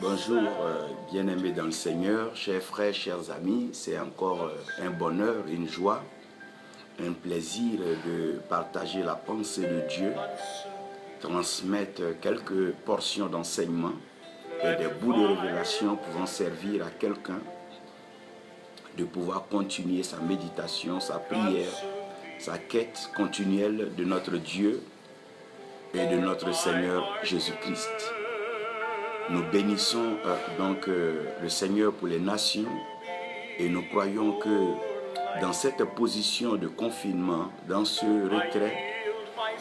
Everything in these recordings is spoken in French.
Bonjour, bien-aimés dans le Seigneur, chers frères, chers amis, c'est encore un bonheur, une joie, un plaisir de partager la pensée de Dieu, transmettre quelques portions d'enseignement et des bouts de révélation pouvant servir à quelqu'un de pouvoir continuer sa méditation, sa prière, sa quête continuelle de notre Dieu et de notre Seigneur Jésus-Christ. Nous bénissons le Seigneur pour les nations et nous croyons que dans cette position de confinement, dans ce retrait,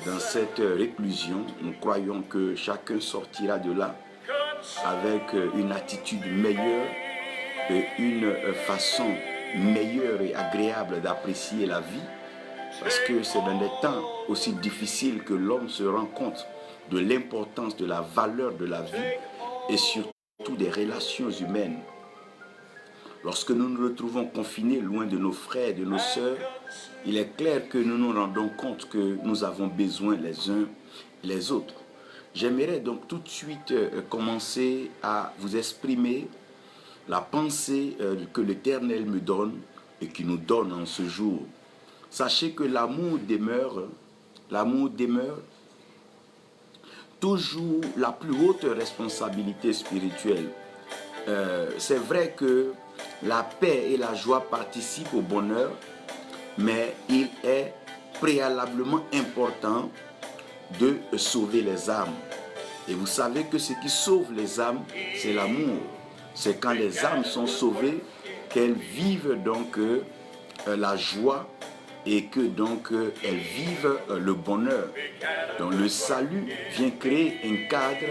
dans cette réclusion, nous croyons que chacun sortira de là avec une attitude meilleure et une façon meilleure et agréable d'apprécier la vie, parce que c'est dans des temps aussi difficiles que l'homme se rend compte de l'importance de la valeur de la vie et surtout des relations humaines. Lorsque nous nous retrouvons confinés loin de nos frères et de nos sœurs, il est clair que nous nous rendons compte que nous avons besoin les uns les autres. J'aimerais donc tout de suite commencer à vous exprimer la pensée que l'Éternel me donne et qui nous donne en ce jour. Sachez que l'amour demeure toujours la plus haute responsabilité spirituelle. C'est vrai que la paix et la joie participent au bonheur, mais il est préalablement important de sauver les âmes. Et vous savez que ce qui sauve les âmes, c'est l'amour. C'est quand les âmes sont sauvées qu'elles vivent donc la joie et que donc elles vivent le bonheur. Donc le salut vient créer un cadre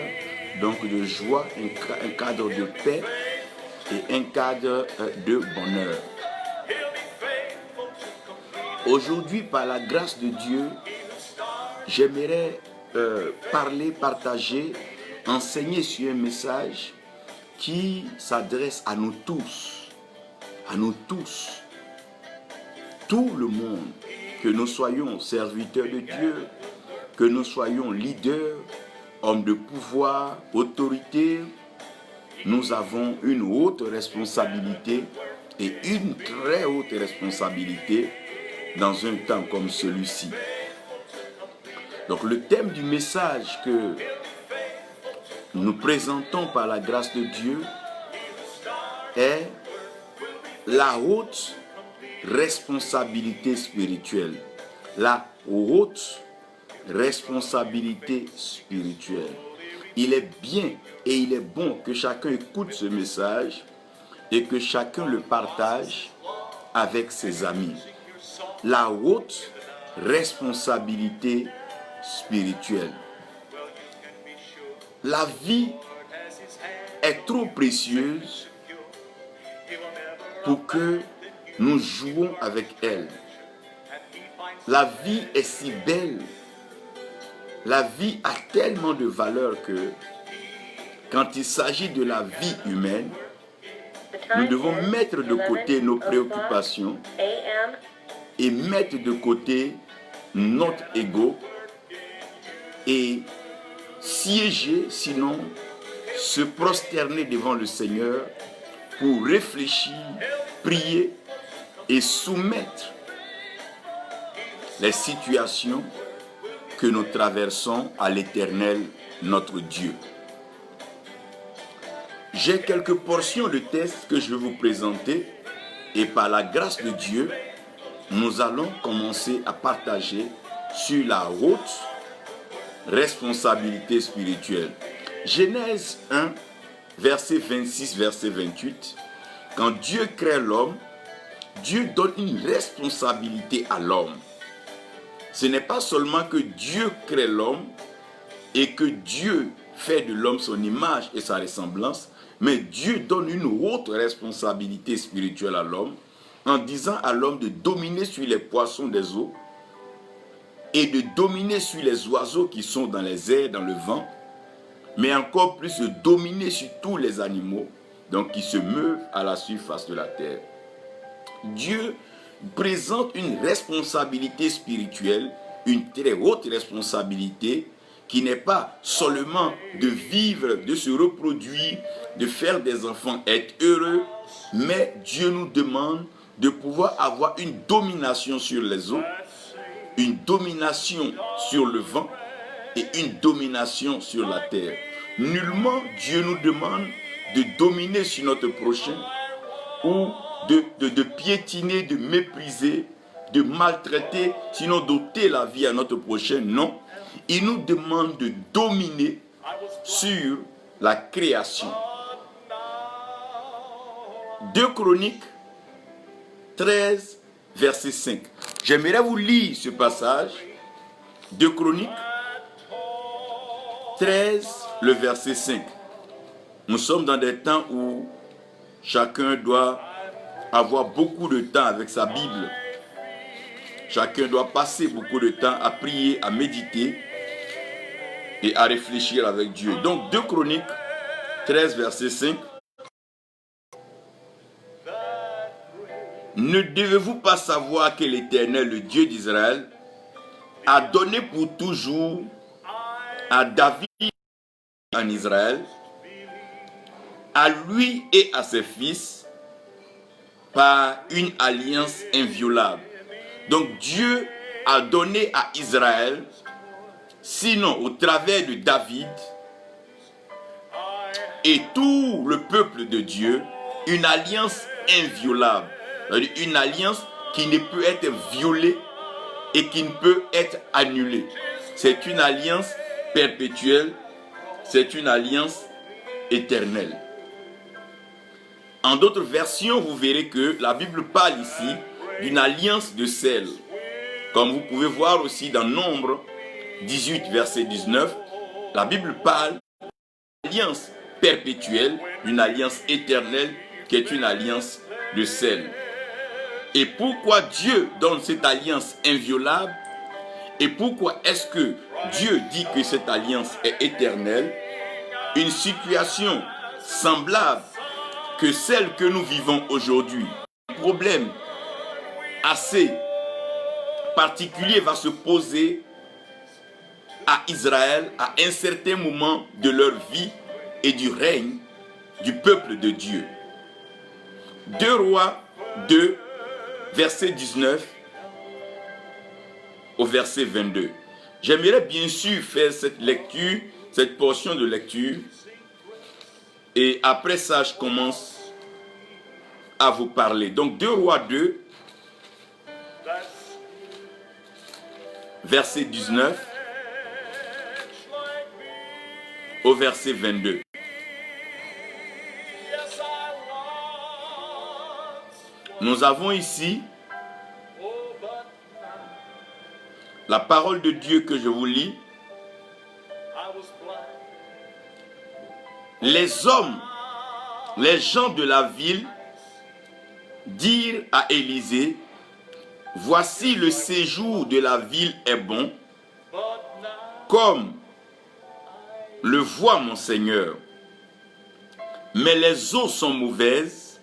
donc de joie, un cadre de paix et un cadre de bonheur. Aujourd'hui, par la grâce de Dieu, j'aimerais partager, enseigner sur un message qui s'adresse à nous tous, tout le monde, que nous soyons serviteurs de Dieu, que nous soyons leaders, hommes de pouvoir, autorités. Nous avons une haute responsabilité et une très haute responsabilité dans un temps comme celui-ci. Donc le thème du message que nous présentons par la grâce de Dieu est la haute responsabilité spirituelle. La haute responsabilité spirituelle. Il est bien et il est bon que chacun écoute ce message et que chacun le partage avec ses amis. La haute responsabilité spirituelle. La vie est trop précieuse pour que nous jouons avec elle. La vie est si belle. La vie a tellement de valeur que quand il s'agit de la vie humaine, nous devons mettre de côté nos préoccupations et mettre de côté notre ego et siéger, sinon se prosterner devant le Seigneur pour réfléchir, prier et soumettre les situations que nous traversons à l'Éternel, notre Dieu. J'ai quelques portions de texte que je vais vous présenter et par la grâce de Dieu, nous allons commencer à partager sur la haute responsabilité spirituelle. Genèse 1, verset 26, verset 28. Quand Dieu crée l'homme, Dieu donne une responsabilité à l'homme. Ce n'est pas seulement que Dieu crée l'homme et que Dieu fait de l'homme son image et sa ressemblance, mais Dieu donne une haute responsabilité spirituelle à l'homme en disant à l'homme de dominer sur les poissons des eaux et de dominer sur les oiseaux qui sont dans les airs, dans le vent, mais encore plus de dominer sur tous les animaux donc qui se meuvent à la surface de la terre. Dieu présente une responsabilité spirituelle, une très haute responsabilité qui n'est pas seulement de vivre, de se reproduire de faire des enfants être heureux, mais Dieu nous demande de pouvoir avoir une domination sur les eaux, une domination sur le vent et une domination sur la terre. Nullement Dieu nous demande de dominer sur notre prochain ou de piétiner, de mépriser, de maltraiter, sinon d'ôter la vie à notre prochain. Non, il nous demande de dominer sur la création. 2 Chroniques 13, verset 5. J'aimerais vous lire ce passage. 2 Chroniques 13, le verset 5. Nous sommes dans des temps où chacun doit avoir beaucoup de temps avec sa Bible. Chacun doit passer beaucoup de temps à prier, à méditer et à réfléchir avec Dieu. Donc 2 Chroniques 13, verset 5. Ne devez-vous pas savoir que l'Éternel, le Dieu d'Israël, a donné pour toujours à David en Israël, à lui et à ses fils, par une alliance inviolable. Donc Dieu a donné à Israël, sinon au travers de David et tout le peuple de Dieu, une alliance inviolable. Une alliance qui ne peut être violée et qui ne peut être annulée. C'est une alliance perpétuelle, c'est une alliance éternelle. En d'autres versions, vous verrez que la Bible parle ici d'une alliance de sel. Comme vous pouvez voir aussi dans Nombre 18, verset 19, la Bible parle d'une alliance perpétuelle, d'une alliance éternelle qui est une alliance de sel. Et pourquoi Dieu donne cette alliance inviolable? Et pourquoi est-ce que Dieu dit que cette alliance est éternelle? Une situation semblable que celle que nous vivons aujourd'hui, un problème assez particulier va se poser à Israël à un certain moment de leur vie et du règne du peuple de Dieu. 2 Rois 2, verset 19 au verset 22. J'aimerais bien sûr faire cette lecture, cette portion de lecture, et après ça, je commence à vous parler. Donc 2 Rois 2, verset 19 au verset 22. Nous avons ici la parole de Dieu que je vous lis. Les hommes, les gens de la ville dirent à Élisée, « Voici le séjour de la ville est bon, comme le voit mon Seigneur. Mais les eaux sont mauvaises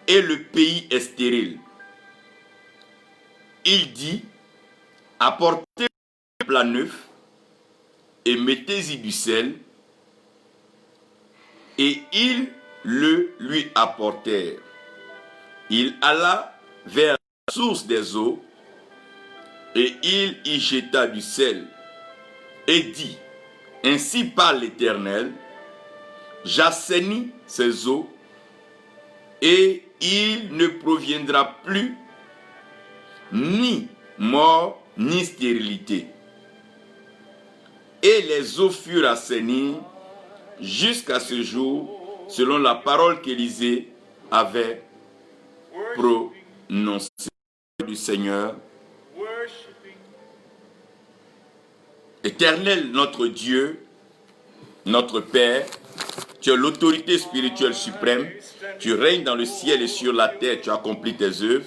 et le pays est stérile. » Il dit, « Apportez un plat neuf et mettez-y du sel. » Et ils le lui apportèrent. Il alla vers la source des eaux et il y jeta du sel et dit, « Ainsi parle l'Éternel, j'assainis ces eaux et il ne proviendra plus ni mort ni stérilité. » Et les eaux furent assainies jusqu'à ce jour, selon la parole qu'Élisée avait prononcée du Seigneur. Éternel, notre Dieu, notre Père, tu es l'autorité spirituelle suprême, tu règnes dans le ciel et sur la terre, tu accomplis tes œuvres.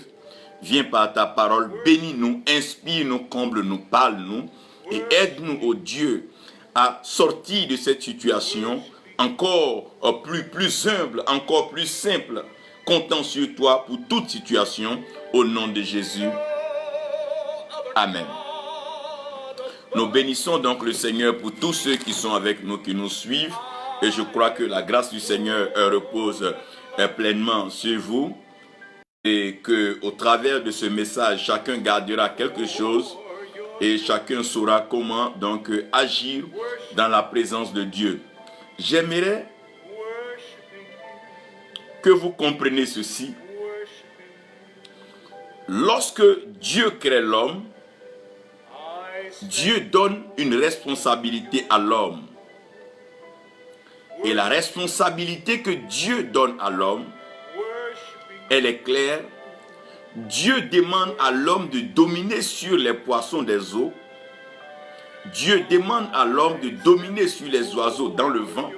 Viens par ta parole, bénis-nous, inspire-nous, comble-nous, parle-nous et aide-nous, ô Dieu, à sortir de cette situation encore plus humble, encore plus simple, comptant sur toi pour toute situation, au nom de Jésus. Amen. Nous bénissons donc le Seigneur pour tous ceux qui sont avec nous, qui nous suivent Et je crois que la grâce du Seigneur repose pleinement sur vous. Et qu'au travers de ce message, chacun gardera quelque chose et chacun saura comment donc agir dans la présence de Dieu. J'aimerais que vous compreniez ceci. Lorsque Dieu crée l'homme, Dieu donne une responsabilité à l'homme. Et la responsabilité que Dieu donne à l'homme, elle est claire. Dieu demande à l'homme de dominer sur les poissons des eaux. Dieu demande à l'homme de dominer sur les oiseaux dans le vent.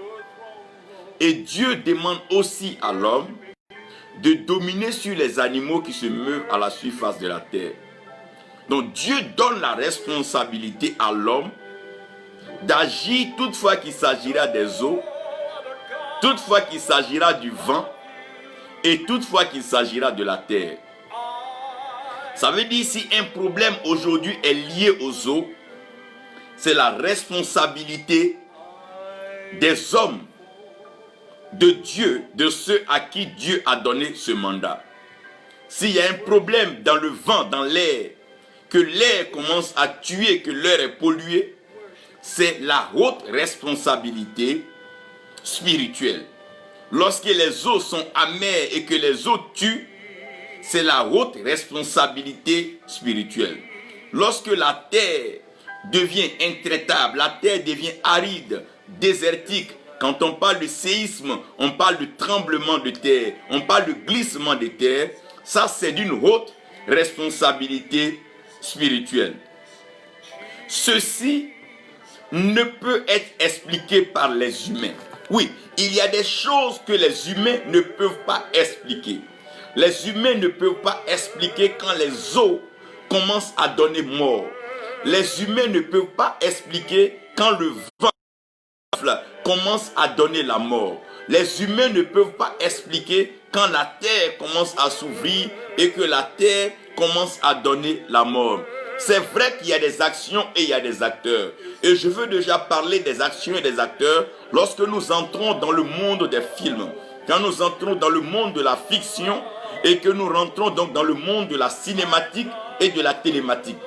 Et Dieu demande aussi à l'homme de dominer sur les animaux qui se meuvent à la surface de la terre. Donc Dieu donne la responsabilité à l'homme d'agir toutefois qu'il s'agira des eaux, toutefois qu'il s'agira du vent et toutefois qu'il s'agira de la terre. Ça veut dire si un problème aujourd'hui est lié aux eaux, c'est la responsabilité des hommes, de Dieu, de ceux à qui Dieu a donné ce mandat. S'il y a un problème dans le vent, dans l'air, que l'air commence à tuer, que l'air est pollué, c'est la haute responsabilité spirituelle. Lorsque les eaux sont amères et que les eaux tuent, c'est la haute responsabilité spirituelle. Lorsque la terre devient intraitable, la terre devient aride, désertique, quand on parle de séisme, on parle de tremblement de terre, on parle de glissement de terre, ça c'est d'une haute responsabilité spirituelle. Ceci ne peut être expliqué par les humains. Oui, il y a des choses que les humains ne peuvent pas expliquer. Les humains ne peuvent pas expliquer quand les eaux commencent à donner mort. Les humains ne peuvent pas expliquer quand le vent commence à donner la mort. Les humains ne peuvent pas expliquer quand la terre commence à s'ouvrir et que la terre commence à donner la mort. C'est vrai qu'il y a des actions et il y a des acteurs. Et je veux déjà parler des actions et des acteurs lorsque nous entrons dans le monde des films. Quand nous entrons dans le monde de la fiction et que nous rentrons donc dans le monde de la cinématique et de la télématique.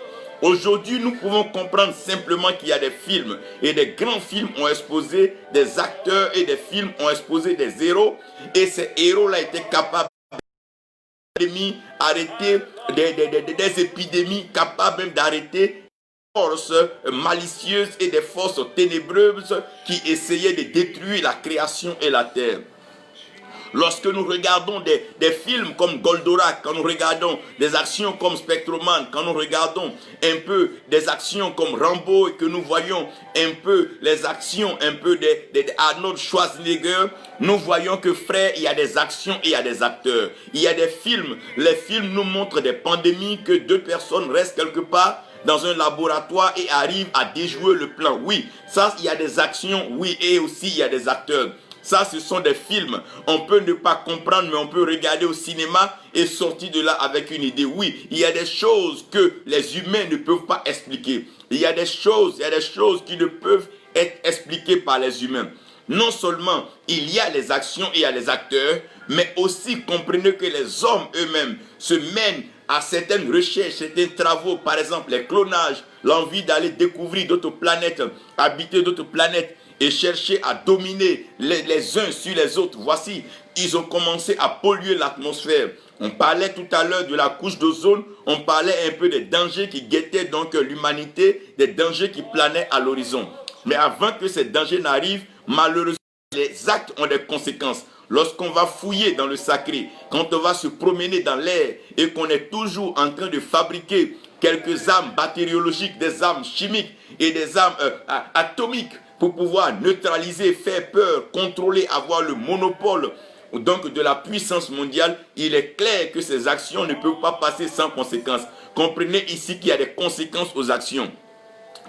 Aujourd'hui, nous pouvons comprendre simplement qu'il y a des films et des grands films ont exposé des acteurs et des films ont exposé des héros et ces héros-là étaient capables d'arrêter des épidémies, capables même d'arrêter des forces malicieuses et des forces ténébreuses qui essayaient de détruire la création et la terre. Lorsque nous regardons des films comme Goldorak, quand nous regardons des actions comme Spectroman, quand nous regardons un peu des actions comme Rambo et que nous voyons un peu les actions un peu d'Arnold Schwarzenegger, nous voyons que frère, il y a des actions et il y a des acteurs. Il y a des films, les films nous montrent des pandémies que deux personnes restent quelque part dans un laboratoire et arrivent à déjouer le plan. Oui, ça il y a des actions, oui, et aussi il y a des acteurs. Ça, ce sont des films. On peut ne pas comprendre, mais on peut regarder au cinéma et sortir de là avec une idée. Oui, il y a des choses que les humains ne peuvent pas expliquer. Il y a des choses qui ne peuvent être expliquées par les humains. Non seulement il y a les actions et il y a les acteurs, mais aussi comprenez que les hommes eux-mêmes se mènent à certaines recherches, certains travaux, par exemple les clonages, l'envie d'aller découvrir d'autres planètes, habiter d'autres planètes, et chercher à dominer les uns sur les autres. Voici, ils ont commencé à polluer l'atmosphère. On parlait tout à l'heure de la couche d'ozone, on parlait un peu des dangers qui guettaient donc l'humanité, des dangers qui planaient à l'horizon. Mais avant que ces dangers n'arrivent, malheureusement, les actes ont des conséquences. Lorsqu'on va fouiller dans le sacré, quand on va se promener dans l'air et qu'on est toujours en train de fabriquer quelques armes bactériologiques, des armes chimiques et des armes atomiques, pour pouvoir neutraliser, faire peur, contrôler, avoir le monopole donc de la puissance mondiale, il est clair que ces actions ne peuvent pas passer sans conséquences. Comprenez ici qu'il y a des conséquences aux actions.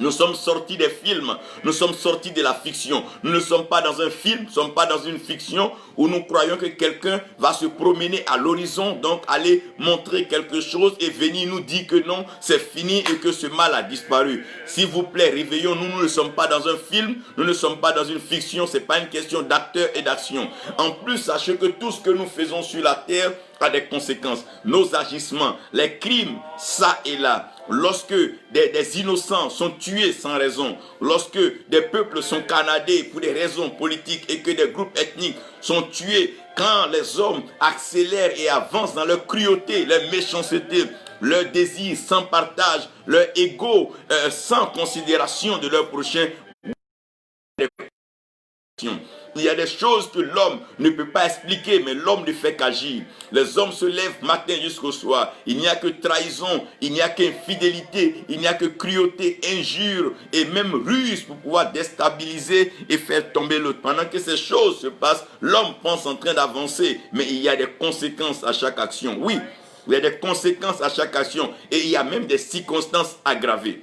Nous sommes sortis des films, nous sommes sortis de la fiction. Nous ne sommes pas dans un film, nous ne sommes pas dans une fiction où nous croyons que quelqu'un va se promener à l'horizon, donc aller montrer quelque chose et venir nous dire que non, c'est fini et que ce mal a disparu. S'il vous plaît, réveillons-nous, nous ne sommes pas dans un film, nous ne sommes pas dans une fiction, ce n'est pas une question d'acteur et d'action. En plus, sachez que tout ce que nous faisons sur la terre a des conséquences. Nos agissements, les crimes, ça et là. Lorsque des innocents sont tués sans raison, lorsque des peuples sont canardés pour des raisons politiques et que des groupes ethniques sont tués, quand les hommes accélèrent et avancent dans leur cruauté, leur méchanceté, leur désir sans partage, leur ego sans considération de leur prochain, il y a des choses que l'homme ne peut pas expliquer, mais l'homme ne fait qu'agir. Les hommes se lèvent matin jusqu'au soir. Il n'y a que trahison, il n'y a qu'infidélité, il n'y a que cruauté, injure et même ruse pour pouvoir déstabiliser et faire tomber l'autre. Pendant que ces choses se passent, l'homme pense en train d'avancer, mais il y a des conséquences à chaque action. Oui, il y a des conséquences à chaque action et il y a même des circonstances aggravées.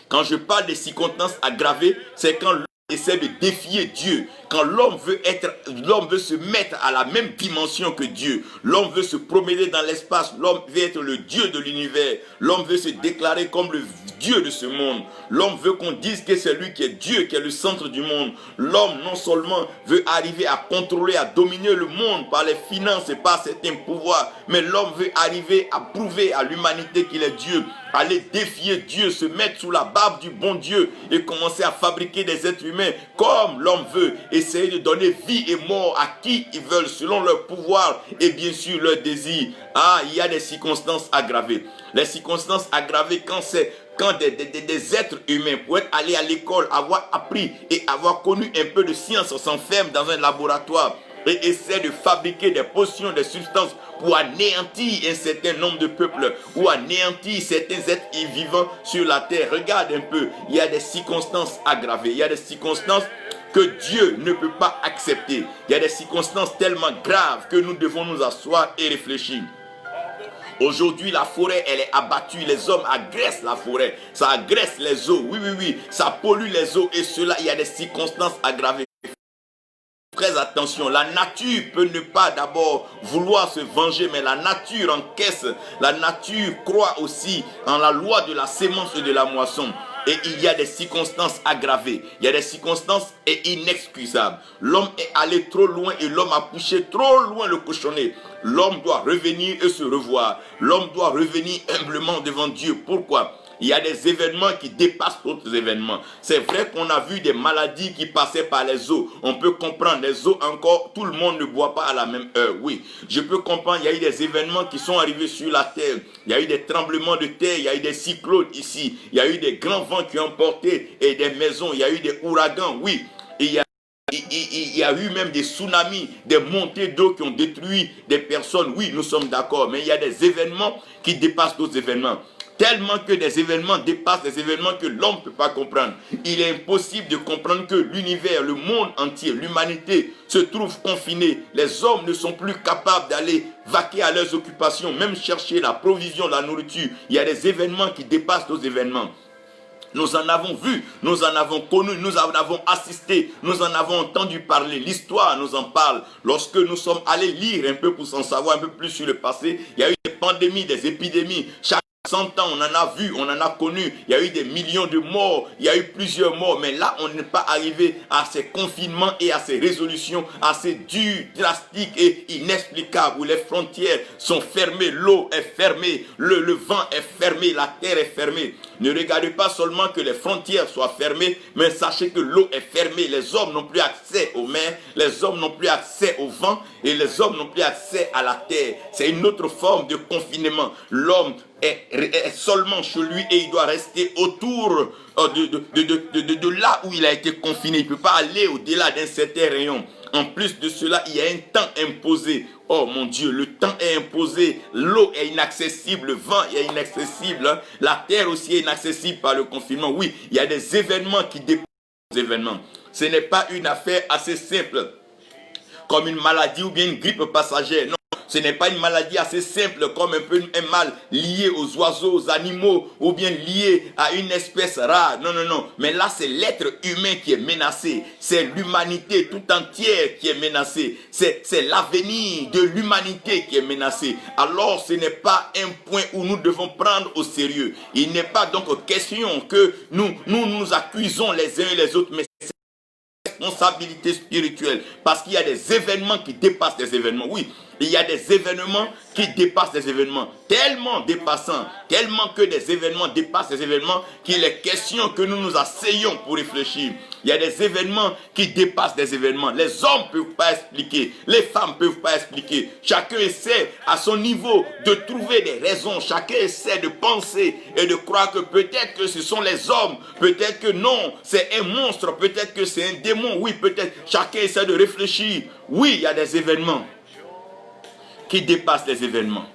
Quand je parle des circonstances aggravées, c'est quand l'homme essaie de défier Dieu. Quand l'homme veut se mettre à la même dimension que Dieu. L'homme veut se promener dans l'espace. L'homme veut être le Dieu de l'univers. L'homme veut se déclarer comme le Dieu de ce monde. L'homme veut qu'on dise que c'est lui qui est Dieu, qui est le centre du monde. L'homme non seulement veut arriver à contrôler, à dominer le monde par les finances et par certains pouvoirs, mais l'homme veut arriver à prouver à l'humanité qu'il est Dieu. Aller défier Dieu, se mettre sous la barbe du bon Dieu et commencer à fabriquer des êtres humains comme l'homme veut, essayer de donner vie et mort à qui ils veulent selon leur pouvoir et bien sûr leur désir. Ah, il y a des circonstances aggravées. Les circonstances aggravées quand des êtres humains pourraient aller à l'école, avoir appris et avoir connu un peu de science s'enferment dans un laboratoire et essaient de fabriquer des potions, des substances pour anéantir un certain nombre de peuples ou anéantir certains êtres vivants sur la terre. Regarde un peu, il y a des circonstances aggravées, il y a des circonstances que Dieu ne peut pas accepter. Il y a des circonstances tellement graves que nous devons nous asseoir et réfléchir. Aujourd'hui, la forêt, elle est abattue. Les hommes agressent la forêt. Ça agresse les eaux. Oui, oui, oui. Ça pollue les eaux. Et cela, il y a des circonstances aggravées. Très attention, la nature peut ne pas d'abord vouloir se venger, mais la nature encaisse, la nature croit aussi en la loi de la sémence et de la moisson. Et il y a des circonstances aggravées, il y a des circonstances inexcusables. L'homme est allé trop loin et l'homme a poussé trop loin le cochonnet. L'homme doit revenir et se revoir. L'homme doit revenir humblement devant Dieu. Pourquoi ? Il y a des événements qui dépassent d'autres événements. C'est vrai qu'on a vu des maladies qui passaient par les eaux. On peut comprendre, les eaux encore, tout le monde ne boit pas à la même heure. Oui, je peux comprendre, il y a eu des événements qui sont arrivés sur la terre. Il y a eu des tremblements de terre, il y a eu des cyclones ici. Il y a eu des grands vents qui ont emporté et des maisons. Il y a eu des ouragans, oui. Et il y a eu même des tsunamis, des montées d'eau qui ont détruit des personnes. Oui, nous sommes d'accord. Mais il y a des événements qui dépassent d'autres événements. Tellement que des événements dépassent des événements que l'homme ne peut pas comprendre. Il est impossible de comprendre que l'univers, le monde entier, l'humanité se trouve confiné. Les hommes ne sont plus capables d'aller vaquer à leurs occupations, même chercher la provision, la nourriture. Il y a des événements qui dépassent d'autres événements. Nous en avons vu, nous en avons connu, nous en avons assisté, nous en avons entendu parler. L'histoire nous en parle. Lorsque nous sommes allés lire un peu pour s'en savoir un peu plus sur le passé, il y a eu des pandémies, des épidémies. Chaque 100 ans, on en a vu, on en a connu. Il y a eu des millions de morts, il y a eu plusieurs morts. Mais là, on n'est pas arrivé à ces confinements et à ces résolutions assez dures, drastiques et inexplicables où les frontières sont fermées, l'eau est fermée, le vent est fermé, la terre est fermée. Ne regardez pas seulement que les frontières soient fermées, mais sachez que l'eau est fermée. Les hommes n'ont plus accès aux mers, les hommes n'ont plus accès au vent et les hommes n'ont plus accès à la terre. C'est une autre forme de confinement. L'homme est seulement chez lui et il doit rester autour de là où il a été confiné. Il ne peut pas aller au-delà d'un certain rayon. En plus de cela, il y a un temps imposé. Oh mon Dieu, le temps est imposé. L'eau est inaccessible, le vent est inaccessible. La terre aussi est inaccessible par le confinement. Oui, il y a des événements qui dépassent les événements. Ce n'est pas une affaire assez simple, comme une maladie ou bien une grippe passagère. Non. Ce n'est pas une maladie assez simple comme un mal lié aux oiseaux, aux animaux ou bien lié à une espèce rare. Non, non, non. Mais là, c'est l'être humain qui est menacé. C'est l'humanité tout entière qui est menacée. C'est l'avenir de l'humanité qui est menacé. Alors, ce n'est pas un point où nous devons prendre au sérieux. Il n'est pas donc question que nous accusons les uns et les autres, mais responsabilité spirituelle, parce qu'il y a des événements qui dépassent des événements. Oui, il y a des événements qui dépassent des événements, tellement dépassants, tellement que des événements dépassent des événements qu'il est question que nous nous asseyons pour réfléchir. Il y a des événements qui dépassent des événements. Les hommes ne peuvent pas expliquer, les femmes ne peuvent pas expliquer. Chacun essaie à son niveau de trouver des raisons. Chacun essaie de penser et de croire que peut-être que ce sont les hommes, peut-être que non, c'est un monstre, peut-être que c'est un démon. Oui, peut-être. Chacun essaie de réfléchir. Oui, il y a des événements qui dépassent les événements.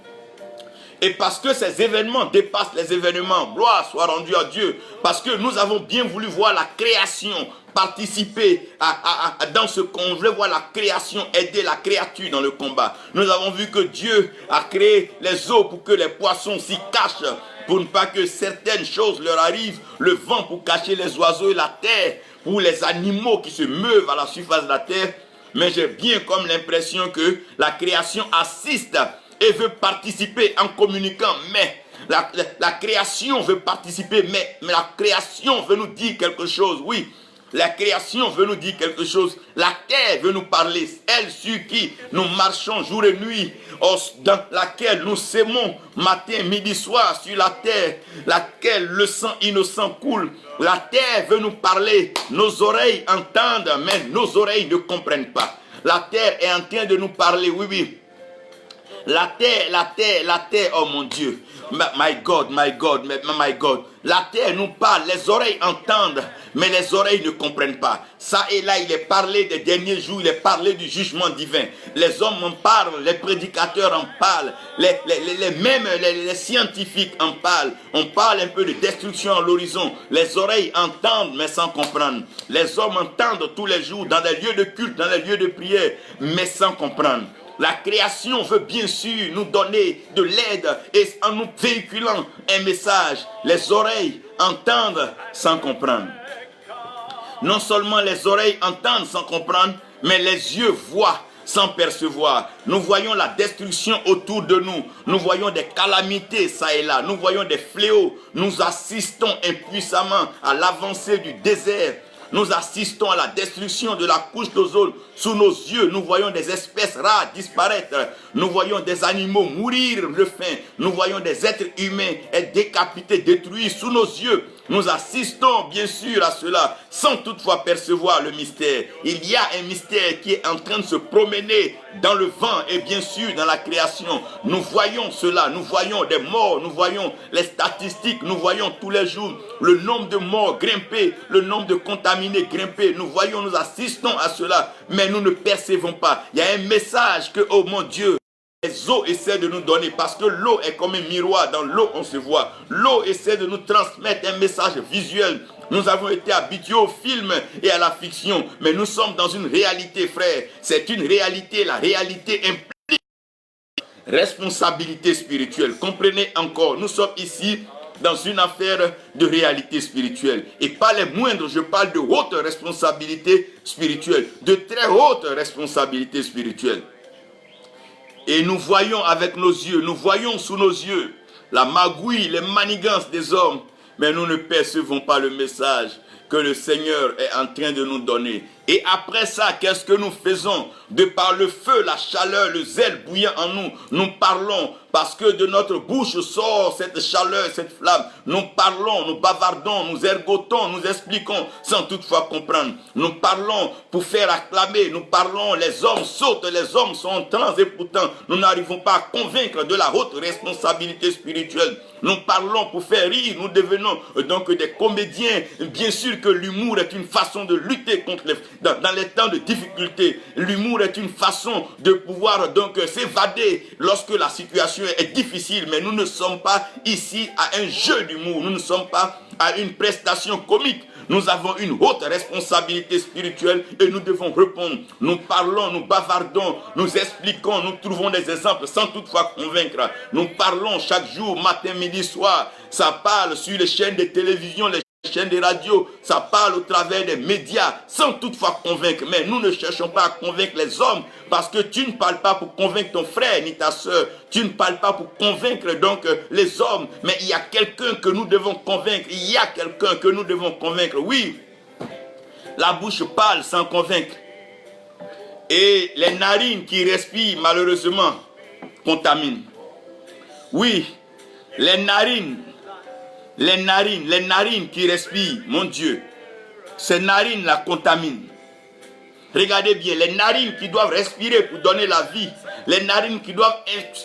Et parce que ces événements dépassent les événements, gloire soit rendue à Dieu, parce que nous avons bien voulu voir la création participer dans ce combat. On voulait voir la création aider la créature dans le combat. Nous avons vu que Dieu a créé les eaux pour que les poissons s'y cachent, pour ne pas que certaines choses leur arrivent, le vent pour cacher les oiseaux et la terre, pour les animaux qui se meuvent à la surface de la terre. Mais j'ai bien comme l'impression que la création assiste et veut participer en communiquant, mais la création veut participer, mais la création veut nous dire quelque chose, oui. La création veut nous dire quelque chose. La terre veut nous parler. Elle sur qui nous marchons jour et nuit, dans laquelle nous sémons matin, midi, soir sur la terre, laquelle le sang innocent coule. La terre veut nous parler. Nos oreilles entendent, mais nos oreilles ne comprennent pas. La terre est en train de nous parler, oui, oui. La terre, oh mon Dieu. My God. La terre nous parle, les oreilles entendent, mais les oreilles ne comprennent pas. Ça et là, il est parlé des derniers jours, il est parlé du jugement divin. Les hommes en parlent, les prédicateurs en parlent, les scientifiques en parlent. On parle un peu de destruction à l'horizon. Les oreilles entendent, mais sans comprendre. Les hommes entendent tous les jours dans des lieux de culte, dans des lieux de prière, mais sans comprendre. La création veut bien sûr nous donner de l'aide et en nous véhiculant un message. Les oreilles entendent sans comprendre. Non seulement les oreilles entendent sans comprendre, mais les yeux voient sans percevoir. Nous voyons la destruction autour de nous. Nous voyons des calamités ça et là. Nous voyons des fléaux. Nous assistons impuissamment à l'avancée du désert. Nous assistons à la destruction de la couche d'ozone sous nos yeux. Nous voyons des espèces rares disparaître. Nous voyons des animaux mourir de faim. Nous voyons des êtres humains être décapités, détruits sous nos yeux. Nous assistons bien sûr à cela sans toutefois percevoir le mystère. Il y a un mystère qui est en train de se promener dans le vent et bien sûr dans la création. Nous voyons cela, nous voyons des morts, nous voyons les statistiques, nous voyons tous les jours le nombre de morts grimper, le nombre de contaminés grimper. Nous voyons, nous assistons à cela, mais nous ne percevons pas. Il y a un message que, oh mon Dieu, les eaux essaient de nous donner, parce que l'eau est comme un miroir, dans l'eau on se voit. L'eau essaie de nous transmettre un message visuel. Nous avons été habitués au film et à la fiction, mais nous sommes dans une réalité, frère. C'est une réalité, la réalité implique responsabilité spirituelle. Comprenez encore, nous sommes ici dans une affaire de réalité spirituelle. Et pas les moindres, je parle de haute responsabilité spirituelle, de très haute responsabilité spirituelle. Et nous voyons avec nos yeux, nous voyons sous nos yeux la magouille, les manigances des hommes, mais nous ne percevons pas le message que le Seigneur est en train de nous donner. Et après ça, qu'est-ce que nous faisons? De par le feu, la chaleur, le zèle bouillant en nous, nous parlons parce que de notre bouche sort cette chaleur, cette flamme. Nous parlons, nous bavardons, nous ergotons, nous expliquons sans toutefois comprendre. Nous parlons pour faire acclamer, nous parlons, les hommes sautent, les hommes sont en transe et pourtant nous n'arrivons pas à convaincre de la haute responsabilité spirituelle. Nous parlons pour faire rire, nous devenons donc des comédiens. Bien sûr que l'humour est une façon de lutter contre dans les temps de difficulté. L'humour est une façon de pouvoir donc s'évader lorsque la situation est difficile, mais nous ne sommes pas ici à un jeu d'humour, nous ne sommes pas à une prestation comique, Nous avons une haute responsabilité spirituelle et nous devons répondre. Nous parlons, nous bavardons, nous expliquons, nous trouvons des exemples sans toutefois convaincre. Nous parlons chaque jour, matin, midi, soir. Ça parle sur les chaînes de télévision, les chaînes de radio, ça parle au travers des médias sans toutefois convaincre. Mais nous ne cherchons pas à convaincre les hommes parce que tu ne parles pas pour convaincre ton frère ni ta soeur. Tu ne parles pas pour convaincre donc les hommes. Mais il y a quelqu'un que nous devons convaincre. Il y a quelqu'un que nous devons convaincre. Oui, la bouche parle sans convaincre. Et les narines qui respirent malheureusement contaminent. Oui, les narines qui respirent, mon Dieu, ces narines la contaminent. Regardez bien, les narines qui doivent respirer pour donner la vie, les narines qui doivent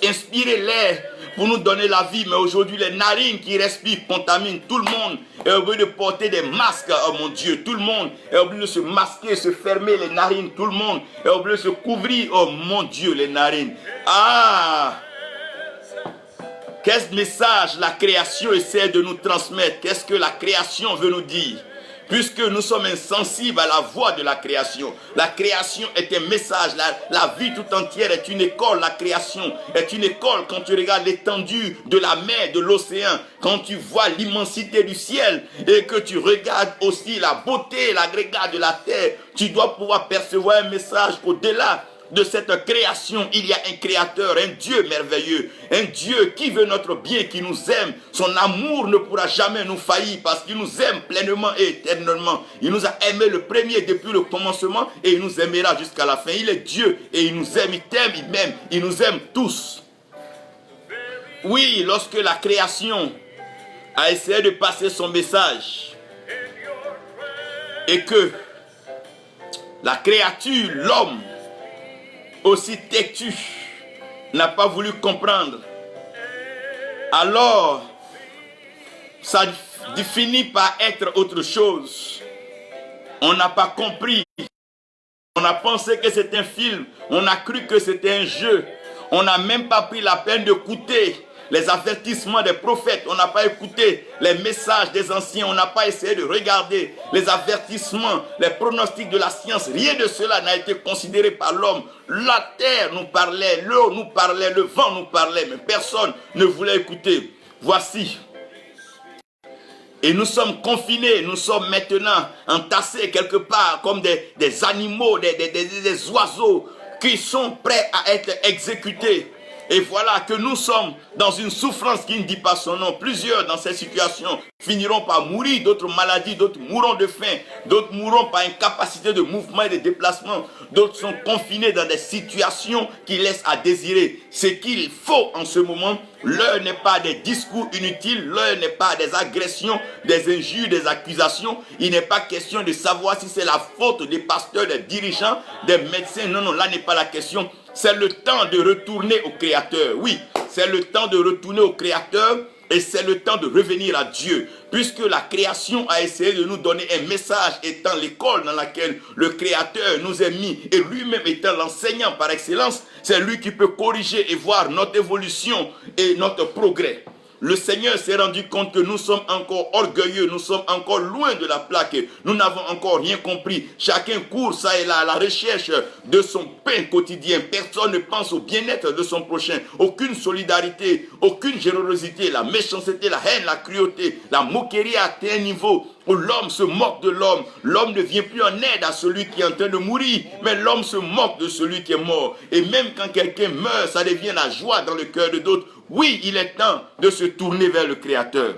inspirer l'air pour nous donner la vie, mais aujourd'hui les narines qui respirent contaminent. Tout le monde est obligé de porter des masques, oh mon Dieu, tout le monde est obligé de se masquer, se fermer les narines, tout le monde est obligé de se couvrir, oh mon Dieu, les narines. Ah! Quel message la création essaie de nous transmettre? Qu'est-ce que la création veut nous dire? Puisque nous sommes insensibles à la voix de la création. La création est un message. La vie tout entière est une école. La création est une école. Quand tu regardes l'étendue de la mer, de l'océan, quand tu vois l'immensité du ciel et que tu regardes aussi la beauté, l'agrégat de la terre, tu dois pouvoir percevoir un message qu'au-delà de cette création, il y a un créateur, un Dieu merveilleux, un Dieu qui veut notre bien, qui nous aime. Son amour ne pourra jamais nous faillir parce qu'il nous aime pleinement et éternellement. Il nous a aimés le premier depuis le commencement et il nous aimera jusqu'à la fin. Il est Dieu et il nous aime, il t'aime, il m'aime, il nous aime tous. Oui, lorsque la création a essayé de passer son message et que la créature, l'homme, aussi têtu, n'a pas voulu comprendre, alors ça finit par être autre chose. On n'a pas compris. On a pensé que c'était un film. On a cru que c'était un jeu. On n'a même pas pris la peine d'écouter les avertissements des prophètes. On n'a pas écouté les messages des anciens. On n'a pas essayé de regarder les avertissements, les pronostics de la science. Rien de cela n'a été considéré par l'homme. La terre nous parlait, l'eau nous parlait, le vent nous parlait, mais personne ne voulait écouter. Voici. Et nous sommes confinés, nous sommes maintenant entassés quelque part comme des animaux, des oiseaux qui sont prêts à être exécutés. Et voilà que nous sommes dans une souffrance qui ne dit pas son nom. Plusieurs dans ces situations finiront par mourir, d'autres maladies, d'autres mourront de faim, d'autres mourront par incapacité de mouvement et de déplacement, d'autres sont confinés dans des situations qui laissent à désirer. Ce qu'il faut en ce moment, l'heure n'est pas des discours inutiles, l'heure n'est pas des agressions, des injures, des accusations. Il n'est pas question de savoir si c'est la faute des pasteurs, des dirigeants, des médecins. Non, non, là n'est pas la question. C'est le temps de retourner au Créateur. Oui, c'est le temps de retourner au Créateur et c'est le temps de revenir à Dieu. Puisque la création a essayé de nous donner un message étant l'école dans laquelle le Créateur nous a mis et lui-même étant l'enseignant par excellence, c'est lui qui peut corriger et voir notre évolution et notre progrès. Le Seigneur s'est rendu compte que nous sommes encore orgueilleux, nous sommes encore loin de la plaque, nous n'avons encore rien compris. Chacun court ça et là à la recherche de son pain quotidien. Personne ne pense au bien-être de son prochain. Aucune solidarité, aucune générosité, la méchanceté, la haine, la cruauté, la moquerie a atteint un niveau où l'homme se moque de l'homme. L'homme ne vient plus en aide à celui qui est en train de mourir, mais l'homme se moque de celui qui est mort. Et même quand quelqu'un meurt, ça devient la joie dans le cœur de d'autres. Oui, il est temps de se tourner vers le Créateur.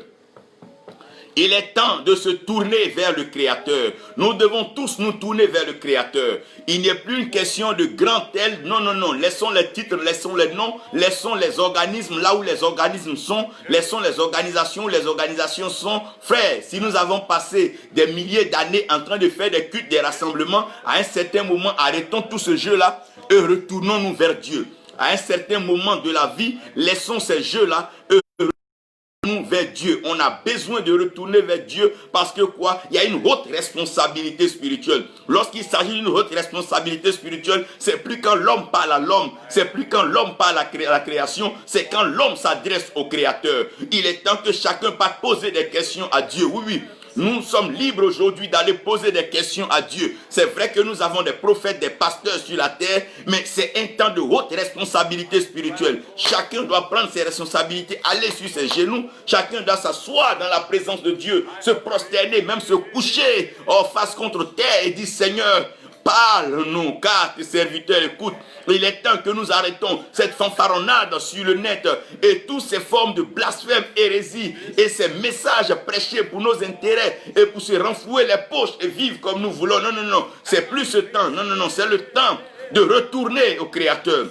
Il est temps de se tourner vers le Créateur. Nous devons tous nous tourner vers le Créateur. Il n'est plus une question de grand tel. Non, non, non. Laissons les titres, laissons les noms, laissons les organismes là où les organismes sont. Laissons les organisations où les organisations sont. Frères, si nous avons passé des milliers d'années en train de faire des cultes, des rassemblements, à un certain moment, arrêtons tout ce jeu-là et retournons-nous vers Dieu. À un certain moment de la vie, laissons ces jeux-là et retournons vers Dieu. On a besoin de retourner vers Dieu parce que quoi? Il y a une haute responsabilité spirituelle. Lorsqu'il s'agit d'une haute responsabilité spirituelle, c'est plus quand l'homme parle à l'homme, c'est plus quand l'homme parle à la création, c'est quand l'homme s'adresse au Créateur. Il est temps que chacun parte poser des questions à Dieu. Oui, oui. Nous sommes libres aujourd'hui d'aller poser des questions à Dieu. C'est vrai que nous avons des prophètes, des pasteurs sur la terre, mais c'est un temps de haute responsabilité spirituelle. Chacun doit prendre ses responsabilités, aller sur ses genoux. Chacun doit s'asseoir dans la présence de Dieu, se prosterner, même se coucher en face contre terre et dire Seigneur, parle-nous, car tes serviteurs écoutent. Il est temps que nous arrêtons cette fanfaronnade sur le net et toutes ces formes de blasphème, hérésie et ces messages prêchés pour nos intérêts et pour se renflouer les poches et vivre comme nous voulons. Non, non, non, c'est plus ce temps. Non, non, non, c'est le temps de retourner au Créateur.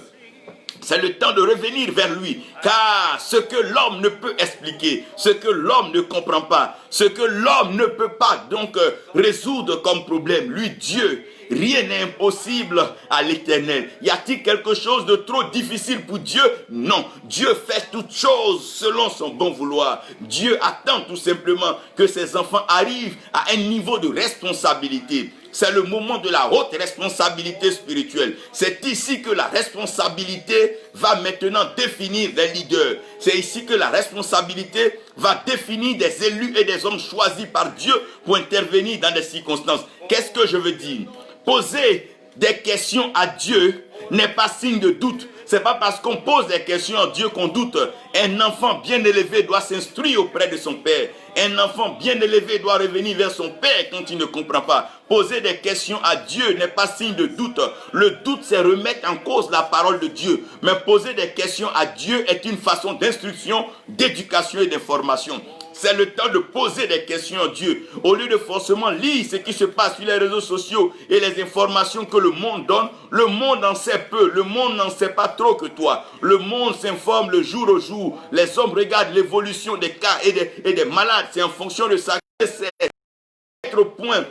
C'est le temps de revenir vers lui, car ce que l'homme ne peut expliquer, ce que l'homme ne comprend pas, ce que l'homme ne peut pas donc résoudre comme problème, lui Dieu, rien n'est impossible à l'Éternel. Y a-t-il quelque chose de trop difficile pour Dieu? Non, Dieu fait toutes choses selon son bon vouloir. Dieu attend tout simplement que ses enfants arrivent à un niveau de responsabilité. C'est le moment de la haute responsabilité spirituelle. C'est ici que la responsabilité va maintenant définir les leaders. C'est ici que la responsabilité va définir des élus et des hommes choisis par Dieu pour intervenir dans des circonstances. Qu'est-ce que je veux dire? Poser des questions à Dieu n'est pas signe de doute. C'est pas parce qu'on pose des questions à Dieu qu'on doute. Un enfant bien élevé doit s'instruire auprès de son père. Un enfant bien élevé doit revenir vers son père quand il ne comprend pas. Poser des questions à Dieu n'est pas signe de doute. Le doute, c'est remettre en cause la parole de Dieu. Mais poser des questions à Dieu est une façon d'instruction, d'éducation et d'information. C'est le temps de poser des questions à Dieu. Au lieu de forcément lire ce qui se passe sur les réseaux sociaux et les informations que le monde donne, le monde en sait peu. Le monde n'en sait pas trop que toi. Le monde s'informe le jour au jour. Les hommes regardent l'évolution des cas et des malades. C'est en fonction de ça que c'est être au point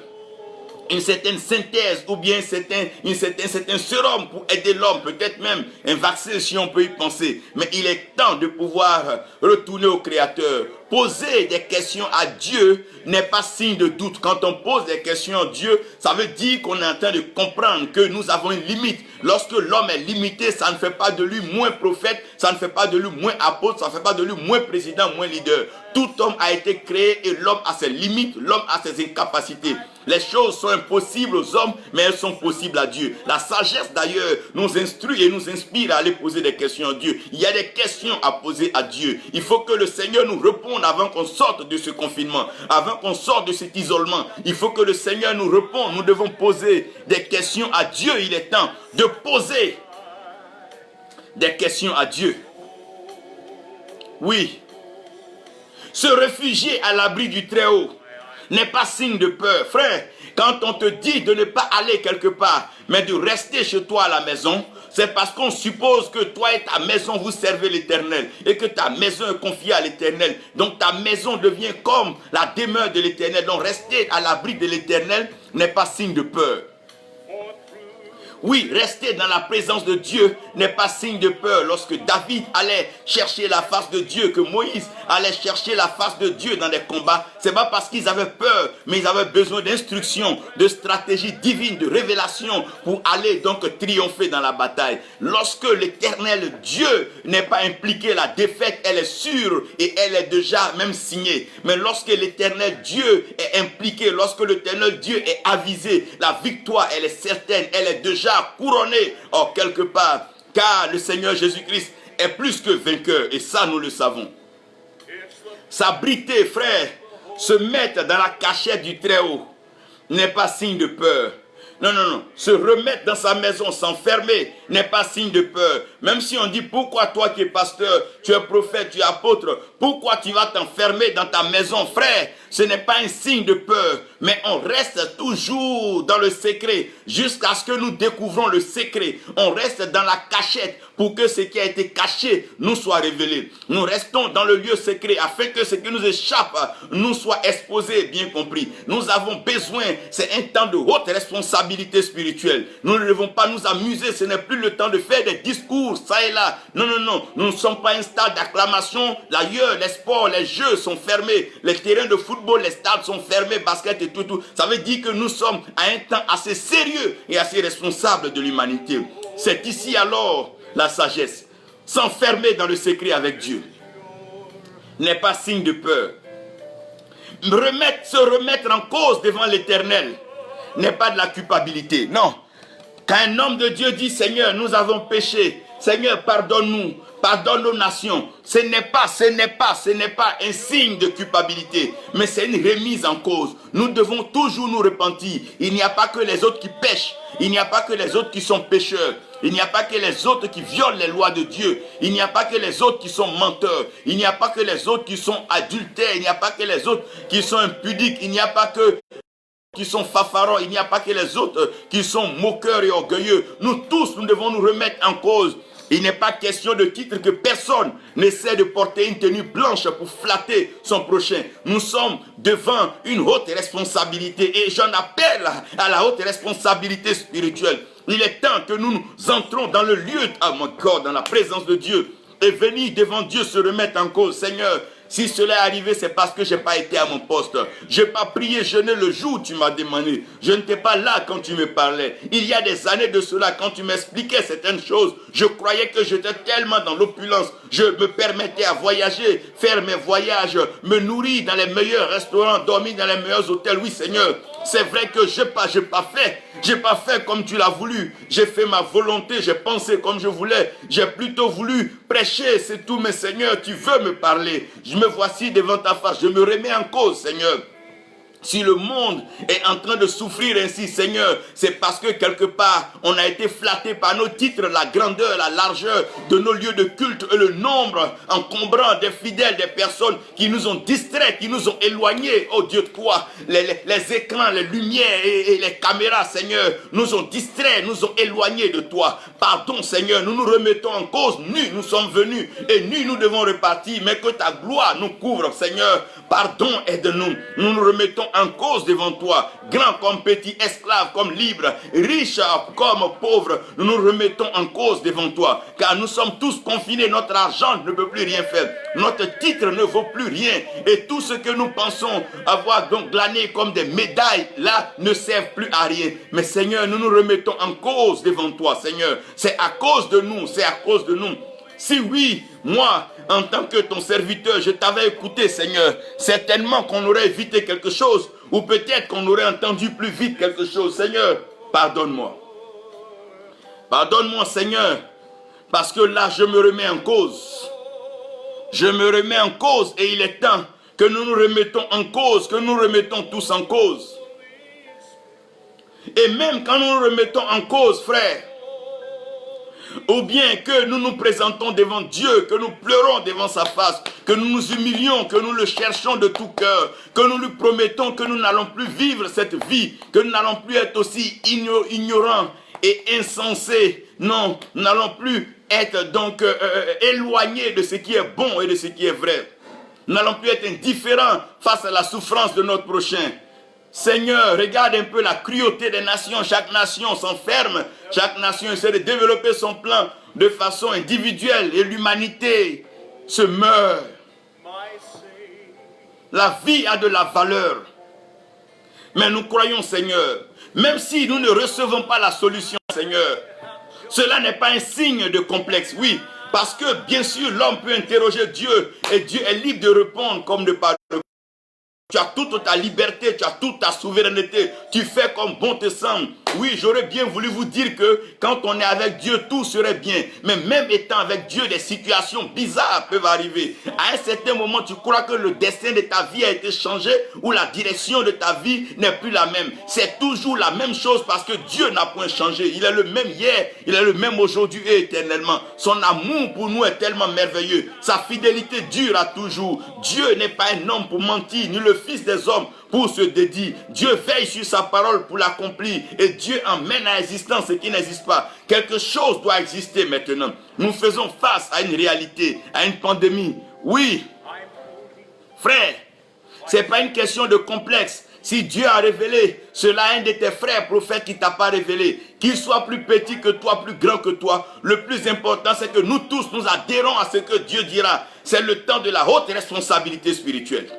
une certaine synthèse ou bien un certain sérum pour aider l'homme, peut-être même un vaccin si on peut y penser. Mais il est temps de pouvoir retourner au Créateur. Poser des questions à Dieu n'est pas signe de doute. Quand on pose des questions à Dieu, ça veut dire qu'on est en train de comprendre que nous avons une limite. Lorsque l'homme est limité, ça ne fait pas de lui moins prophète, ça ne fait pas de lui moins apôtre, ça ne fait pas de lui moins président, moins leader. Tout homme a été créé et l'homme a ses limites, l'homme a ses incapacités. Les choses sont impossibles aux hommes, mais elles sont possibles à Dieu. La sagesse d'ailleurs nous instruit et nous inspire à aller poser des questions à Dieu. Il y a des questions à poser à Dieu. Il faut que le Seigneur nous réponde avant qu'on sorte de ce confinement, avant qu'on sorte de cet isolement. Il faut que le Seigneur nous réponde. Nous devons poser des questions à Dieu. Il est temps de poser des questions à Dieu. Oui. Se réfugier à l'abri du Très-Haut n'est pas signe de peur. Frère, quand on te dit de ne pas aller quelque part, mais de rester chez toi à la maison, c'est parce qu'on suppose que toi et ta maison vous servez l'Éternel et que ta maison est confiée à l'Éternel. Donc ta maison devient comme la demeure de l'Éternel. Donc rester à l'abri de l'Éternel n'est pas signe de peur. Oui, rester dans la présence de Dieu n'est pas signe de peur. Lorsque David allait chercher la face de Dieu, que Moïse allait chercher la face de Dieu dans des combats, c'est pas parce qu'ils avaient peur, mais ils avaient besoin d'instructions, de stratégies divines, de révélations pour aller donc triompher dans la bataille. Lorsque l'Éternel Dieu n'est pas impliqué, la défaite, elle est sûre et elle est déjà même signée. Mais lorsque l'Éternel Dieu est impliqué, lorsque l'Éternel Dieu est avisé, la victoire, elle est certaine, elle est déjà couronné quelque part, car le Seigneur Jésus-Christ est plus que vainqueur et ça nous le savons. S'abriter, frère, se mettre dans la cachette du Très-Haut n'est pas signe de peur. Non, non, non. Se remettre dans sa maison, s'enfermer, n'est pas signe de peur. Même si on dit, pourquoi toi qui es pasteur, tu es prophète, tu es apôtre, pourquoi tu vas t'enfermer dans ta maison, frère? Ce n'est pas un signe de peur, mais on reste toujours dans le secret, jusqu'à ce que nous découvrons le secret. On reste dans la cachette pour que ce qui a été caché nous soit révélé. Nous restons dans le lieu secret afin que ce qui nous échappe nous soit exposé, bien compris. Nous avons besoin, c'est un temps de haute responsabilité spirituelle. Nous ne devons pas nous amuser, ce n'est plus le temps de faire des discours, ça et là. Non, non, non, nous ne sommes pas un stade d'acclamation. D'ailleurs, les sports, les jeux sont fermés, les terrains de football, les stades sont fermés, basket et tout. Ça veut dire que nous sommes à un temps assez sérieux et assez responsable de l'humanité. C'est ici alors la sagesse. S'enfermer dans le secret avec Dieu n'est pas signe de peur. Se remettre en cause devant l'Éternel n'est pas de la culpabilité. Non. Quand un homme de Dieu dit, Seigneur, nous avons péché, Seigneur, pardonne-nous, pardonne nos nations, ce n'est pas un signe de culpabilité, mais c'est une remise en cause. Nous devons toujours nous repentir. Il n'y a pas que les autres qui pêchent, il n'y a pas que les autres qui sont pécheurs, il n'y a pas que les autres qui violent les lois de Dieu, il n'y a pas que les autres qui sont menteurs, il n'y a pas que les autres qui sont adultères, il n'y a pas que les autres qui sont impudiques, il n'y a pas que qui sont fafarons, il n'y a pas que les autres qui sont moqueurs et orgueilleux. Nous tous, nous devons nous remettre en cause. Il n'est pas question de titre que personne n'essaie de porter une tenue blanche pour flatter son prochain. Nous sommes devant une haute responsabilité et j'en appelle à la haute responsabilité spirituelle. Il est temps que nous entrons dans le lieu, dans la présence de Dieu et venir devant Dieu se remettre en cause. Seigneur, si cela est arrivé, c'est parce que je n'ai pas été à mon poste. Je n'ai pas prié, jeûné le jour où tu m'as demandé. Je n'étais pas là quand tu me parlais. Il y a des années de cela, quand tu m'expliquais certaines choses, je croyais que j'étais tellement dans l'opulence. Je me permettais à voyager, faire mes voyages, me nourrir dans les meilleurs restaurants, dormir dans les meilleurs hôtels. Oui, Seigneur, c'est vrai que je n'ai pas fait comme tu l'as voulu. J'ai fait ma volonté, j'ai pensé comme je voulais. J'ai plutôt voulu prêcher, c'est tout. Mais Seigneur, tu veux me parler. Je me voici devant ta face, je me remets en cause, Seigneur. Si le monde est en train de souffrir ainsi, Seigneur, c'est parce que quelque part, on a été flatté par nos titres, la grandeur, la largeur de nos lieux de culte et le nombre encombrant des fidèles, des personnes qui nous ont distraits, qui nous ont éloignés, oh Dieu de toi, les écrans, les lumières et les caméras, Seigneur, nous ont distraits, nous ont éloignés de toi. Pardon, Seigneur, nous nous remettons en cause, nus nous sommes venus et nus nous devons repartir, mais que ta gloire nous couvre, Seigneur. Pardon, aide-nous. Nous nous remettons en cause devant toi, grand comme petit, esclave comme libre, riche comme pauvre. Nous nous remettons en cause devant toi, car nous sommes tous confinés. Notre argent ne peut plus rien faire. Notre titre ne vaut plus rien. Et tout ce que nous pensons avoir donc glané comme des médailles, là, ne servent plus à rien. Mais Seigneur, nous nous remettons en cause devant toi, Seigneur. C'est à cause de nous, c'est à cause de nous. Si oui, moi, en tant que ton serviteur, je t'avais écouté, Seigneur, certainement qu'on aurait évité quelque chose, ou peut-être qu'on aurait entendu plus vite quelque chose. Seigneur, pardonne-moi. Pardonne-moi, Seigneur, parce que là, je me remets en cause. Je me remets en cause et il est temps que nous nous remettons en cause, que nous remettons tous en cause. Et même quand nous nous remettons en cause, frère, ou bien que nous nous présentons devant Dieu, que nous pleurons devant sa face, que nous nous humilions, que nous le cherchons de tout cœur, que nous lui promettons que nous n'allons plus vivre cette vie, que nous n'allons plus être aussi ignorants et insensés. Non, nous n'allons plus être donc éloignés de ce qui est bon et de ce qui est vrai. Nous n'allons plus être indifférents face à la souffrance de notre prochain. Seigneur, regarde un peu la cruauté des nations. Chaque nation s'enferme. Chaque nation essaie de développer son plan de façon individuelle. Et l'humanité se meurt. La vie a de la valeur. Mais nous croyons, Seigneur, même si nous ne recevons pas la solution, Seigneur, cela n'est pas un signe de complexe. Oui, parce que bien sûr, l'homme peut interroger Dieu. Et Dieu est libre de répondre comme de pas répondre. Tu as toute ta liberté, tu as toute ta souveraineté. Tu fais comme bon te semble. Oui, j'aurais bien voulu vous dire que quand on est avec Dieu, tout serait bien. Mais même étant avec Dieu, des situations bizarres peuvent arriver. À un certain moment, tu crois que le destin de ta vie a été changé ou la direction de ta vie n'est plus la même. C'est toujours la même chose parce que Dieu n'a point changé. Il est le même hier, il est le même aujourd'hui et éternellement. Son amour pour nous est tellement merveilleux. Sa fidélité dure à toujours. Dieu n'est pas un homme pour mentir, ni le Fils des hommes pour se dédier. Dieu veille sur sa parole pour l'accomplir et Dieu emmène à l'existence ce qui n'existe pas. Quelque chose doit exister maintenant. Nous faisons face à une réalité, à une pandémie. Oui, frère, ce n'est pas une question de complexe. Si Dieu a révélé cela à un de tes frères prophètes qui ne t'a pas révélé, qu'il soit plus petit que toi, plus grand que toi, le plus important c'est que nous tous nous adhérons à ce que Dieu dira. C'est le temps de la haute responsabilité spirituelle.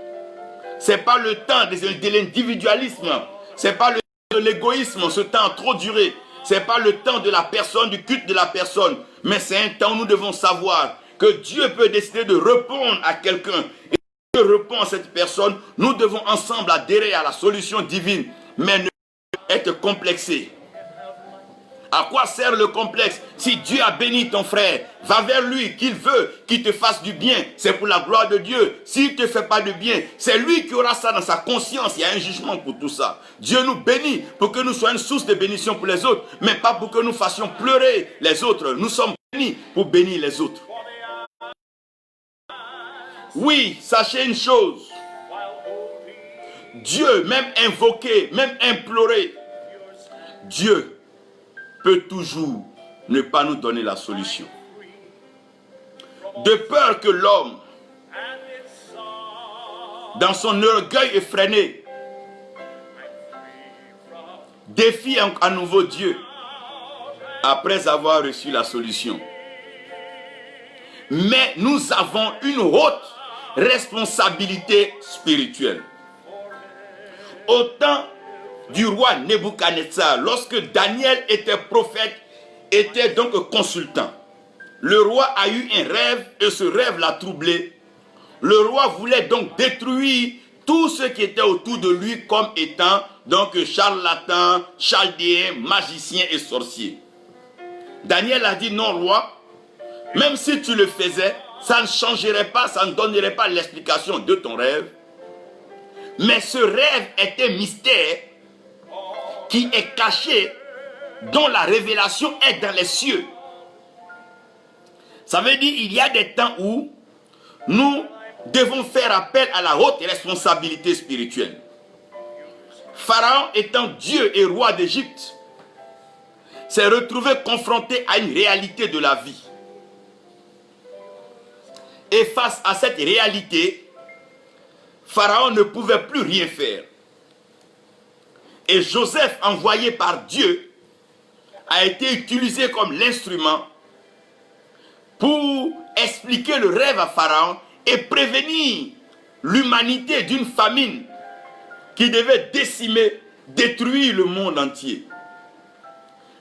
Ce n'est pas le temps de l'individualisme. Ce n'est pas le temps de l'égoïsme, ce temps a trop duré. Ce n'est pas le temps de la personne, du culte de la personne. Mais c'est un temps où nous devons savoir que Dieu peut décider de répondre à quelqu'un. Et répond à cette personne, nous devons ensemble adhérer à la solution divine, mais ne pas être complexé. À quoi sert le complexe? Si Dieu a béni ton frère, va vers lui, qu'il veut qu'il te fasse du bien. C'est pour la gloire de Dieu. S'il ne te fait pas de bien, c'est lui qui aura ça dans sa conscience. Il y a un jugement pour tout ça. Dieu nous bénit pour que nous soyons une source de bénédiction pour les autres, mais pas pour que nous fassions pleurer les autres. Nous sommes bénis pour bénir les autres. Oui, sachez une chose. Dieu, même invoqué, même imploré, Dieu peut toujours ne pas nous donner la solution. De peur que l'homme, dans son orgueil effréné, défie à nouveau Dieu après avoir reçu la solution. Mais nous avons une haute responsabilité spirituelle. Autant du roi Nebuchadnezzar, lorsque Daniel était prophète, était donc consultant. Le roi a eu un rêve et ce rêve l'a troublé. Le roi voulait donc détruire tout ce qui était autour de lui comme étant donc charlatan, chaldéen, magicien et sorcier. Daniel a dit non roi, même si tu le faisais, ça ne changerait pas, ça ne donnerait pas l'explication de ton rêve. Mais ce rêve était mystère qui est caché, dont la révélation est dans les cieux. Ça veut dire qu'il y a des temps où nous devons faire appel à la haute responsabilité spirituelle. Pharaon étant Dieu et roi d'Égypte, s'est retrouvé confronté à une réalité de la vie. Et face à cette réalité, Pharaon ne pouvait plus rien faire. Et Joseph, envoyé par Dieu, a été utilisé comme l'instrument pour expliquer le rêve à Pharaon et prévenir l'humanité d'une famine qui devait décimer, détruire le monde entier.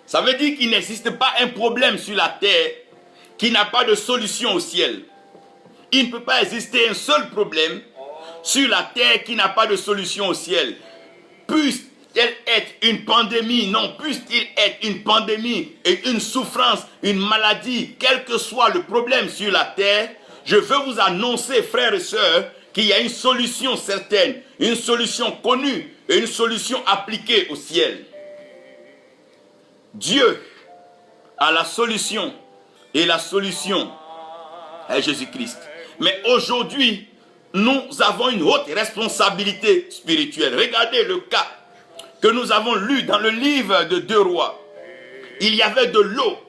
Ça veut dire qu'il n'existe pas un problème sur la terre qui n'a pas de solution au ciel. Il ne peut pas exister un seul problème sur la terre qui n'a pas de solution au ciel. Puisse-t-elle être une pandémie? Non, puisse-t-il être une pandémie et une souffrance, une maladie, quel que soit le problème sur la terre, je veux vous annoncer, frères et sœurs, qu'il y a une solution certaine, une solution connue et une solution appliquée au ciel. Dieu a la solution et la solution est Jésus-Christ. Mais aujourd'hui, nous avons une haute responsabilité spirituelle. Regardez le cas que nous avons lu dans le livre de 2 Rois. Il y avait de l'eau.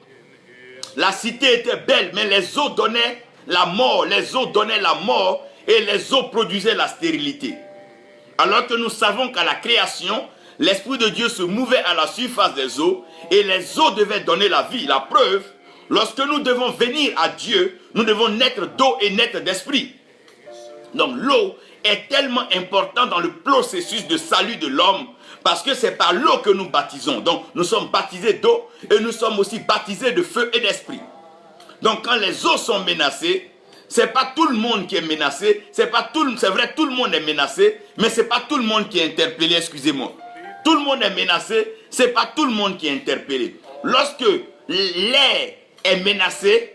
La cité était belle, mais les eaux donnaient la mort. Les eaux donnaient la mort et les eaux produisaient la stérilité. Alors que nous savons qu'à la création, l'Esprit de Dieu se mouvait à la surface des eaux et les eaux devaient donner la vie. La preuve, lorsque nous devons venir à Dieu, nous devons naître d'eau et naître d'esprit. Donc l'eau est tellement importante dans le processus de salut de l'homme parce que c'est par l'eau que nous baptisons. Donc nous sommes baptisés d'eau et nous sommes aussi baptisés de feu et d'esprit. Donc quand les eaux sont menacées, c'est pas tout le monde qui est menacé, c'est vrai tout le monde est menacé, mais c'est pas tout le monde qui est interpellé, excusez-moi. Tout le monde est menacé, c'est pas tout le monde qui est interpellé. Lorsque l'air est menacé,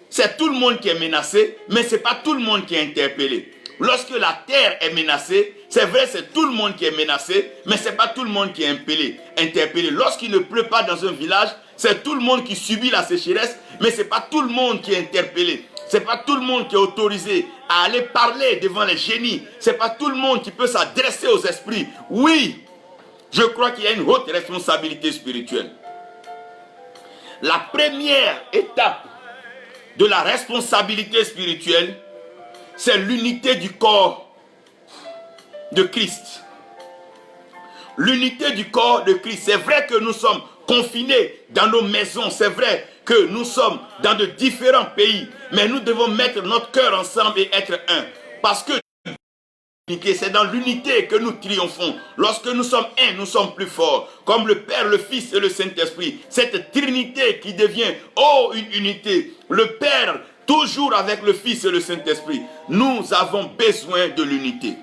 c'est tout le monde qui est menacé, mais c'est pas tout le monde qui est interpellé. Lorsque la terre est menacée, c'est vrai, c'est tout le monde qui est menacé, mais c'est pas tout le monde qui est interpellé. Lorsqu'il ne pleut pas dans un village, c'est tout le monde qui subit la sécheresse, mais c'est pas tout le monde qui est interpellé. C'est pas tout le monde qui est autorisé à aller parler devant les génies. C'est pas tout le monde qui peut s'adresser aux esprits. Oui, je crois qu'il y a une haute responsabilité spirituelle. La première étape de la responsabilité spirituelle, c'est l'unité du corps de Christ. L'unité du corps de Christ. C'est vrai que nous sommes confinés dans nos maisons. C'est vrai que nous sommes dans de différents pays. Mais nous devons mettre notre cœur ensemble et être un. Parce que c'est dans l'unité que nous triomphons. Lorsque nous sommes un, nous sommes plus forts. Comme le Père, le Fils et le Saint-Esprit. Cette trinité qui devient, une unité. Le Père toujours avec le Fils et le Saint-Esprit. Nous avons besoin de l'unité.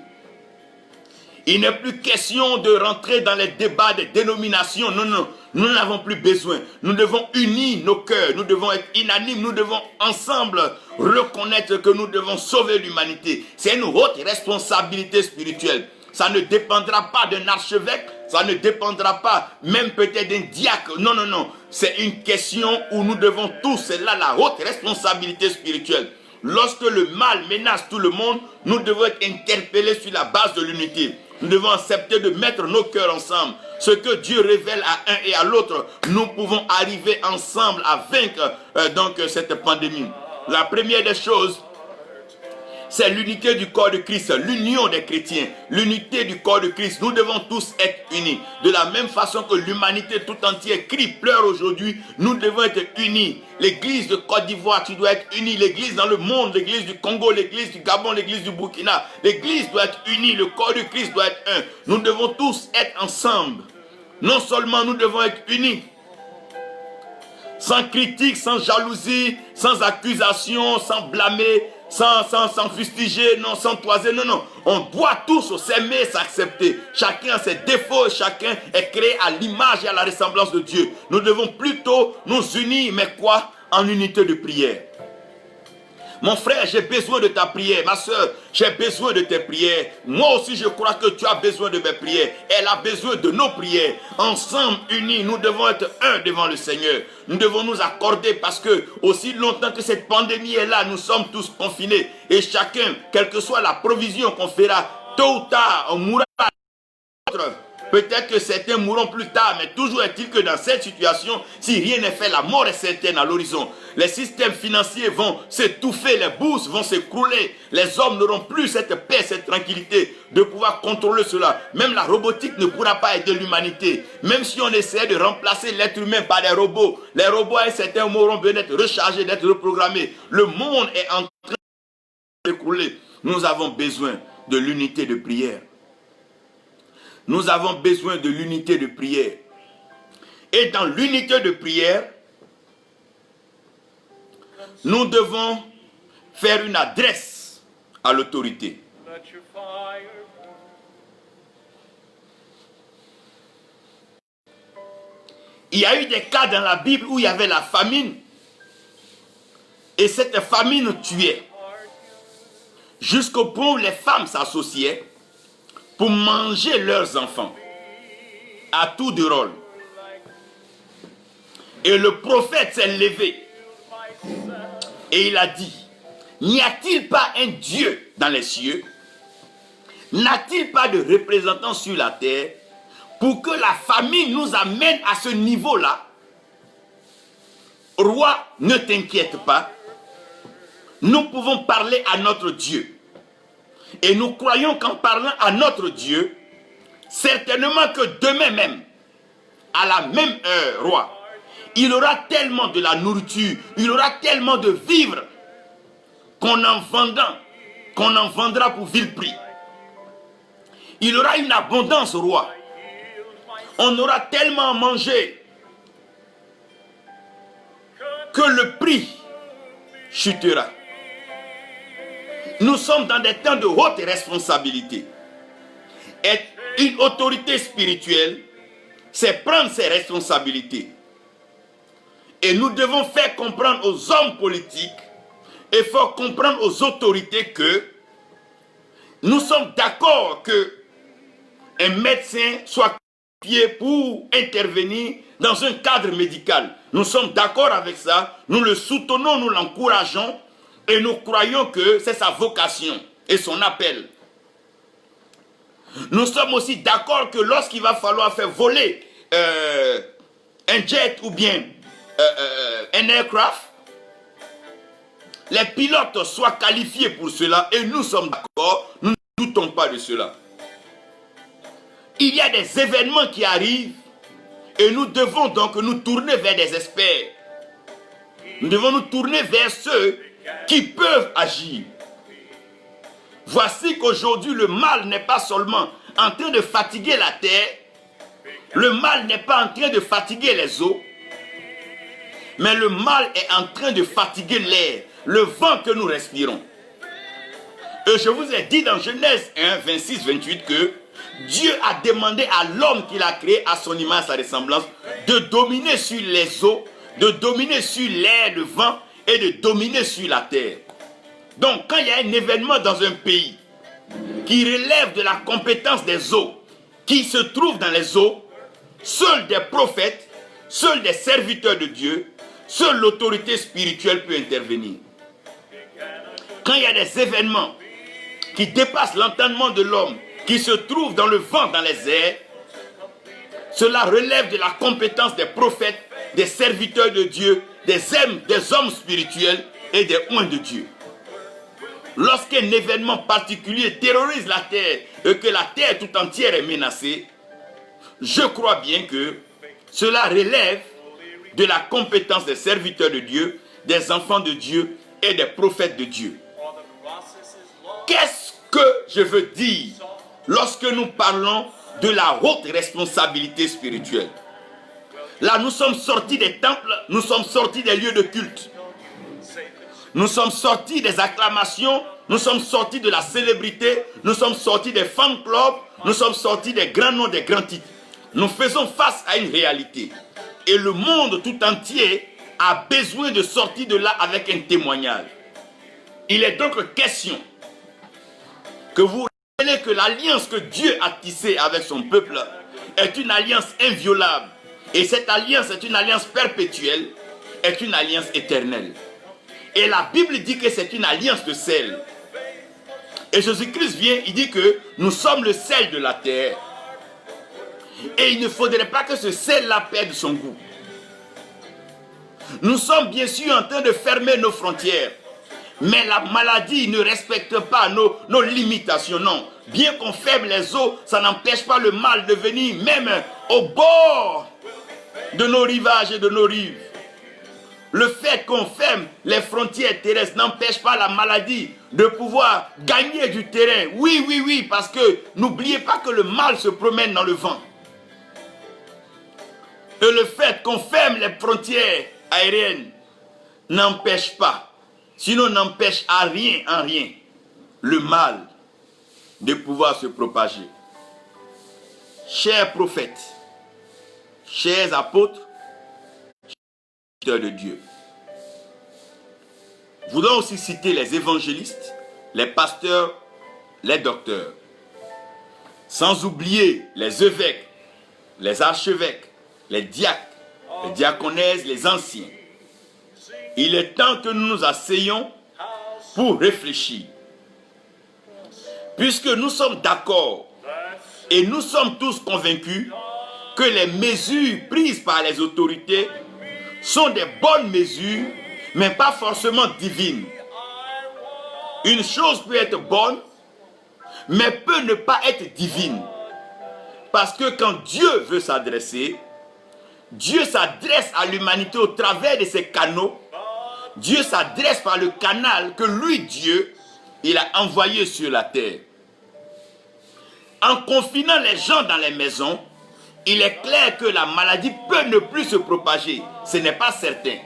Il n'est plus question de rentrer dans les débats des dénominations. Non, non, nous n'avons plus besoin. Nous devons unir nos cœurs. Nous devons être unanimes. Nous devons ensemble reconnaître que nous devons sauver l'humanité. C'est une haute responsabilité spirituelle. Ça ne dépendra pas d'un archevêque. Ça ne dépendra pas même peut-être d'un diacre. Non, non, non. C'est une question où nous devons tous, c'est là la haute responsabilité spirituelle. Lorsque le mal menace tout le monde, nous devons être interpellés sur la base de l'unité. Nous devons accepter de mettre nos cœurs ensemble. Ce que Dieu révèle à un et à l'autre, nous pouvons arriver ensemble à vaincre cette pandémie. La première des choses, c'est l'unité du corps de Christ, l'union des chrétiens, l'unité du corps de Christ. Nous devons tous être unis. De la même façon que l'humanité tout entière crie, pleure aujourd'hui, nous devons être unis. L'église de Côte d'Ivoire, tu dois être unie. L'église dans le monde, l'église du Congo, l'église du Gabon, l'église du Burkina. L'église doit être unie, le corps de Christ doit être un. Nous devons tous être ensemble. Non seulement nous devons être unis, sans critique, sans jalousie, sans accusation, sans blâmer, sans fustiger, non, sans toiser, non, non. On doit tous s'aimer, s'accepter. Chacun a ses défauts, chacun est créé à l'image et à la ressemblance de Dieu. Nous devons plutôt nous unir, mais quoi? En unité de prière. Mon frère, j'ai besoin de ta prière. Ma soeur, j'ai besoin de tes prières. Moi aussi, je crois que tu as besoin de mes prières. Elle a besoin de nos prières. Ensemble, unis, nous devons être un devant le Seigneur. Nous devons nous accorder parce que aussi longtemps que cette pandémie est là, nous sommes tous confinés. Et chacun, quelle que soit la provision qu'on fera, tôt ou tard, on mourra. Peut-être que certains mourront plus tard, mais toujours est-il que dans cette situation, si rien n'est fait, la mort est certaine à l'horizon. Les systèmes financiers vont s'étouffer, les bourses vont s'écrouler. Les hommes n'auront plus cette paix, cette tranquillité de pouvoir contrôler cela. Même la robotique ne pourra pas aider l'humanité. Même si on essaie de remplacer l'être humain par des robots, les robots à un certain moment auront besoin d'être rechargés, d'être reprogrammés. Le monde est en train de s'écrouler. Nous avons besoin de l'unité de prière. Nous avons besoin de l'unité de prière. Et dans l'unité de prière, nous devons faire une adresse à l'autorité. Il y a eu des cas dans la Bible où il y avait la famine. Et cette famine tuait. Jusqu'au point où les femmes s'associaient pour manger leurs enfants, à tour de rôle. Et le prophète s'est levé et il a dit, n'y a-t-il pas un Dieu dans les cieux? N'a-t-il pas de représentant sur la terre pour que la famine nous amène à ce niveau-là? Roi, ne t'inquiète pas, nous pouvons parler à notre Dieu. Et nous croyons qu'en parlant à notre Dieu, certainement que demain même, à la même heure, roi, il aura tellement de la nourriture, il aura tellement de vivres qu'on en vendra pour vil prix. Il aura une abondance, roi. On aura tellement à manger que le prix chutera. Nous sommes dans des temps de haute responsabilité. Être une autorité spirituelle, c'est prendre ses responsabilités. Et nous devons faire comprendre aux hommes politiques et faire comprendre aux autorités que nous sommes d'accord que un médecin soit qualifié pour intervenir dans un cadre médical. Nous sommes d'accord avec ça, nous le soutenons, nous l'encourageons. Et nous croyons que c'est sa vocation et son appel. Nous sommes aussi d'accord que lorsqu'il va falloir faire voler un jet ou bien un aircraft, les pilotes soient qualifiés pour cela et nous sommes d'accord, nous ne doutons pas de cela. Il y a des événements qui arrivent et nous devons donc nous tourner vers des experts. Nous devons nous tourner vers ceux qui peuvent agir. Voici qu'aujourd'hui le mal n'est pas seulement en train de fatiguer la terre, le mal n'est pas en train de fatiguer les eaux, mais le mal est en train de fatiguer l'air. le vent que nous respirons. Et je vous ai dit dans Genèse 1, 26, 28 que Dieu a demandé à l'homme qu'il a créé à son image, sa ressemblance, de dominer sur les eaux, de dominer sur l'air, le vent et de dominer sur la terre. Donc quand il y a un événement dans un pays qui relève de la compétence des eaux, qui se trouve dans les eaux, seuls des prophètes, seuls des serviteurs de Dieu, seule l'autorité spirituelle peut intervenir. Quand il y a des événements qui dépassent l'entendement de l'homme, qui se trouvent dans le vent, dans les airs, cela relève de la compétence des prophètes, des serviteurs de Dieu, des hommes spirituels et des oints de Dieu. Lorsqu'un événement particulier terrorise la terre et que la terre tout entière est menacée, je crois bien que cela relève de la compétence des serviteurs de Dieu, des enfants de Dieu et des prophètes de Dieu. Qu'est-ce que je veux dire lorsque nous parlons de la haute responsabilité spirituelle? Là, nous sommes sortis des temples, nous sommes sortis des lieux de culte. Nous sommes sortis des acclamations, nous sommes sortis de la célébrité, nous sommes sortis des fan clubs, nous sommes sortis des grands noms, des grands titres. Nous faisons face à une réalité. Et le monde tout entier a besoin de sortir de là avec un témoignage. Il est donc question que vous révélez que l'alliance que Dieu a tissée avec son peuple est une alliance inviolable. Et cette alliance est une alliance perpétuelle, est une alliance éternelle. Et la Bible dit que c'est une alliance de sel. Et Jésus-Christ vient, il dit que nous sommes le sel de la terre. Et il ne faudrait pas que ce sel-là perde son goût. Nous sommes bien sûr en train de fermer nos frontières. Mais la maladie ne respecte pas nos limitations, non. Bien qu'on ferme les eaux, ça n'empêche pas le mal de venir même au bord de nos rivages et de nos rives. Le fait qu'on ferme les frontières terrestres n'empêche pas la maladie de pouvoir gagner du terrain. Oui, oui, oui, parce que n'oubliez pas que le mal se promène dans le vent. Et le fait qu'on ferme les frontières aériennes n'empêche pas, sinon n'empêche à rien, en rien, le mal de pouvoir se propager. Chers prophètes, chers apôtres, de Dieu. Voulons aussi citer les évangélistes, les pasteurs, les docteurs. Sans oublier les évêques, les archevêques, les diacres, les diaconesses, les anciens. Il est temps que nous nous asseyons pour réfléchir. Puisque nous sommes d'accord et nous sommes tous convaincus que les mesures prises par les autorités sont des bonnes mesures, mais pas forcément divines. Une chose peut être bonne, mais peut ne pas être divine. Parce que quand Dieu veut s'adresser, Dieu s'adresse à l'humanité au travers de ses canaux. Dieu s'adresse par le canal que lui, Dieu, il a envoyé sur la terre. En confinant les gens dans les maisons, il est clair que la maladie peut ne plus se propager. Ce n'est pas certain.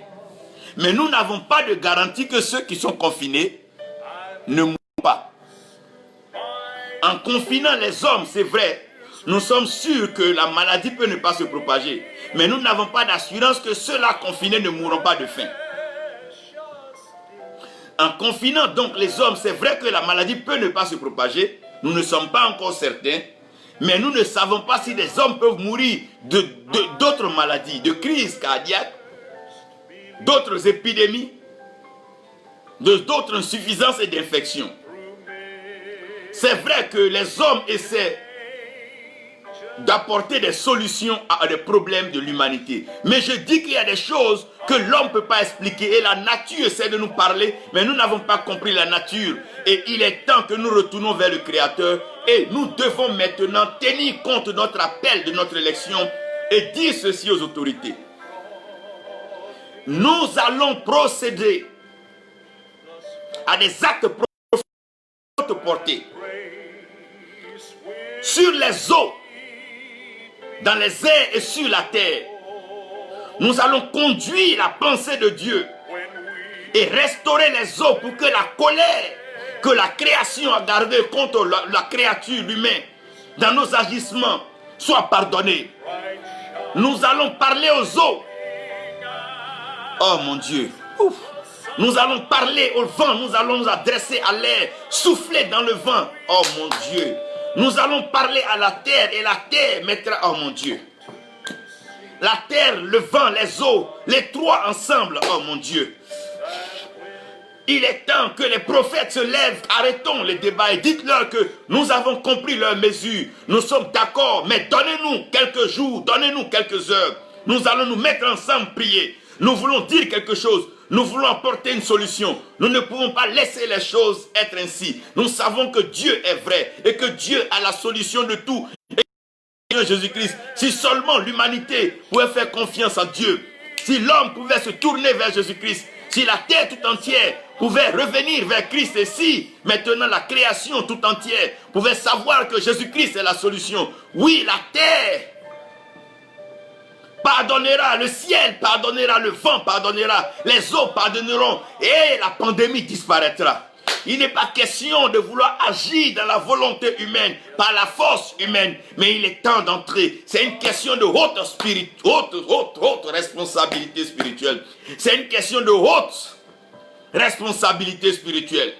Mais nous n'avons pas de garantie que ceux qui sont confinés ne mourront pas. En confinant les hommes, c'est vrai, nous sommes sûrs que la maladie peut ne pas se propager. Mais nous n'avons pas d'assurance que ceux-là confinés ne mourront pas de faim. En confinant donc les hommes, c'est vrai que la maladie peut ne pas se propager. Nous ne sommes pas encore certains. Mais nous ne savons pas si des hommes peuvent mourir d'autres maladies, de crises cardiaques, d'autres épidémies, d'autres insuffisances et d'infections. C'est vrai que les hommes essaient d'apporter des solutions à des problèmes de l'humanité. Mais je dis qu'il y a des choses que l'homme ne peut pas expliquer et la nature essaie de nous parler, mais nous n'avons pas compris la nature. Et il est temps que nous retournons vers le Créateur et nous devons maintenant tenir compte de notre appel, de notre élection et dire ceci aux autorités. Nous allons procéder à des actes de portée sur les eaux, dans les airs et sur la terre. Nous allons conduire la pensée de Dieu et restaurer les eaux pour que la colère que la création a gardée contre la créature humaine dans nos agissements soit pardonnée. Nous allons parler aux eaux. Oh mon Dieu. Ouf. Nous allons parler au vent, nous allons nous adresser à l'air, souffler dans le vent. Oh mon Dieu. Nous allons parler à la terre et la terre mettra... Oh mon Dieu. La terre, le vent, les eaux, les trois ensemble. Oh mon Dieu. Il est temps que les prophètes se lèvent. Arrêtons les débats et dites-leur que nous avons compris leurs mesures. Nous sommes d'accord, mais donnez-nous quelques jours, donnez-nous quelques heures. Nous allons nous mettre ensemble, prier. Nous voulons dire quelque chose. Nous voulons apporter une solution. Nous ne pouvons pas laisser les choses être ainsi. Nous savons que Dieu est vrai et que Dieu a la solution de tout. Et Jésus-Christ, si seulement l'humanité pouvait faire confiance en Dieu, si l'homme pouvait se tourner vers Jésus-Christ, si la terre tout entière pouvait revenir vers Christ et si maintenant la création tout entière pouvait savoir que Jésus-Christ est la solution, oui, la terre pardonnera, le ciel pardonnera, le vent pardonnera, les eaux pardonneront et la pandémie disparaîtra. Il n'est pas question de vouloir agir dans la volonté humaine, par la force humaine, mais il est temps d'entrer. C'est une question de haute responsabilité spirituelle. C'est une question de haute responsabilité spirituelle.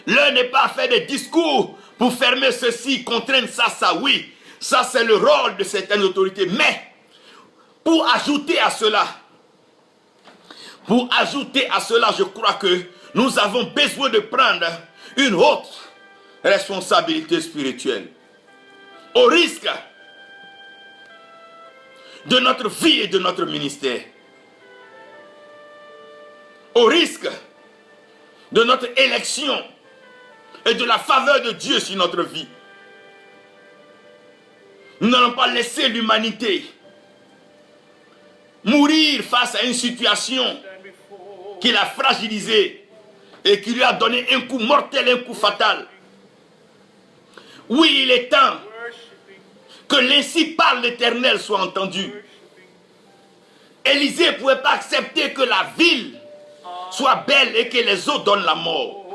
L'un n'est pas fait des discours pour fermer ceci, contraindre ça, oui. Ça, c'est le rôle de certaines autorités. Mais, pour ajouter à cela, je crois que nous avons besoin de prendre une haute responsabilité spirituelle. Au risque de notre vie et de notre ministère. Au risque de notre élection et de la faveur de Dieu sur notre vie. Nous n'allons pas laisser l'humanité mourir face à une situation qui l'a fragilisée et qui lui a donné un coup mortel, un coup fatal. Oui, il est temps que l'ainsi parle l'Éternel soit entendu. Élisée ne pouvait pas accepter que la ville soit belle et que les eaux donnent la mort.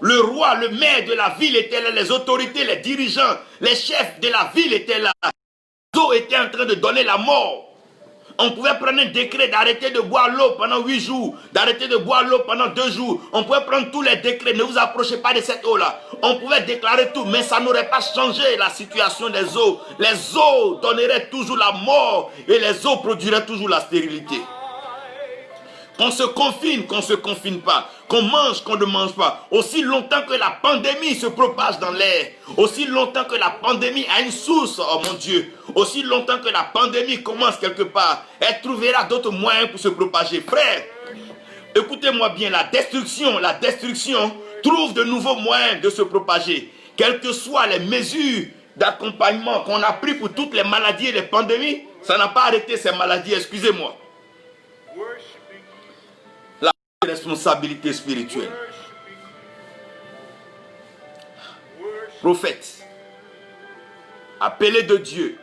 Le roi, le maire de la ville était là, les autorités, les dirigeants, les chefs de la ville étaient là. Les eaux étaient en train de donner la mort. On pouvait prendre un décret d'arrêter de boire l'eau pendant 8 jours, d'arrêter de boire l'eau pendant 2 jours. On pouvait prendre tous les décrets, ne vous approchez pas de cette eau-là. On pouvait déclarer tout, mais ça n'aurait pas changé la situation des eaux. Les eaux donneraient toujours la mort et les eaux produiraient toujours la stérilité. Qu'on se confine, qu'on ne se confine pas, qu'on mange, qu'on ne mange pas. Aussi longtemps que la pandémie se propage dans l'air, aussi longtemps que la pandémie a une source, oh mon Dieu, aussi longtemps que la pandémie commence quelque part, elle trouvera d'autres moyens pour se propager. Frère, écoutez-moi bien, la destruction trouve de nouveaux moyens de se propager. Quelles que soient les mesures d'accompagnement qu'on a pris pour toutes les maladies et les pandémies, ça n'a pas arrêté ces maladies, excusez-moi. Responsabilité spirituelle. Prophète, appelé de Dieu,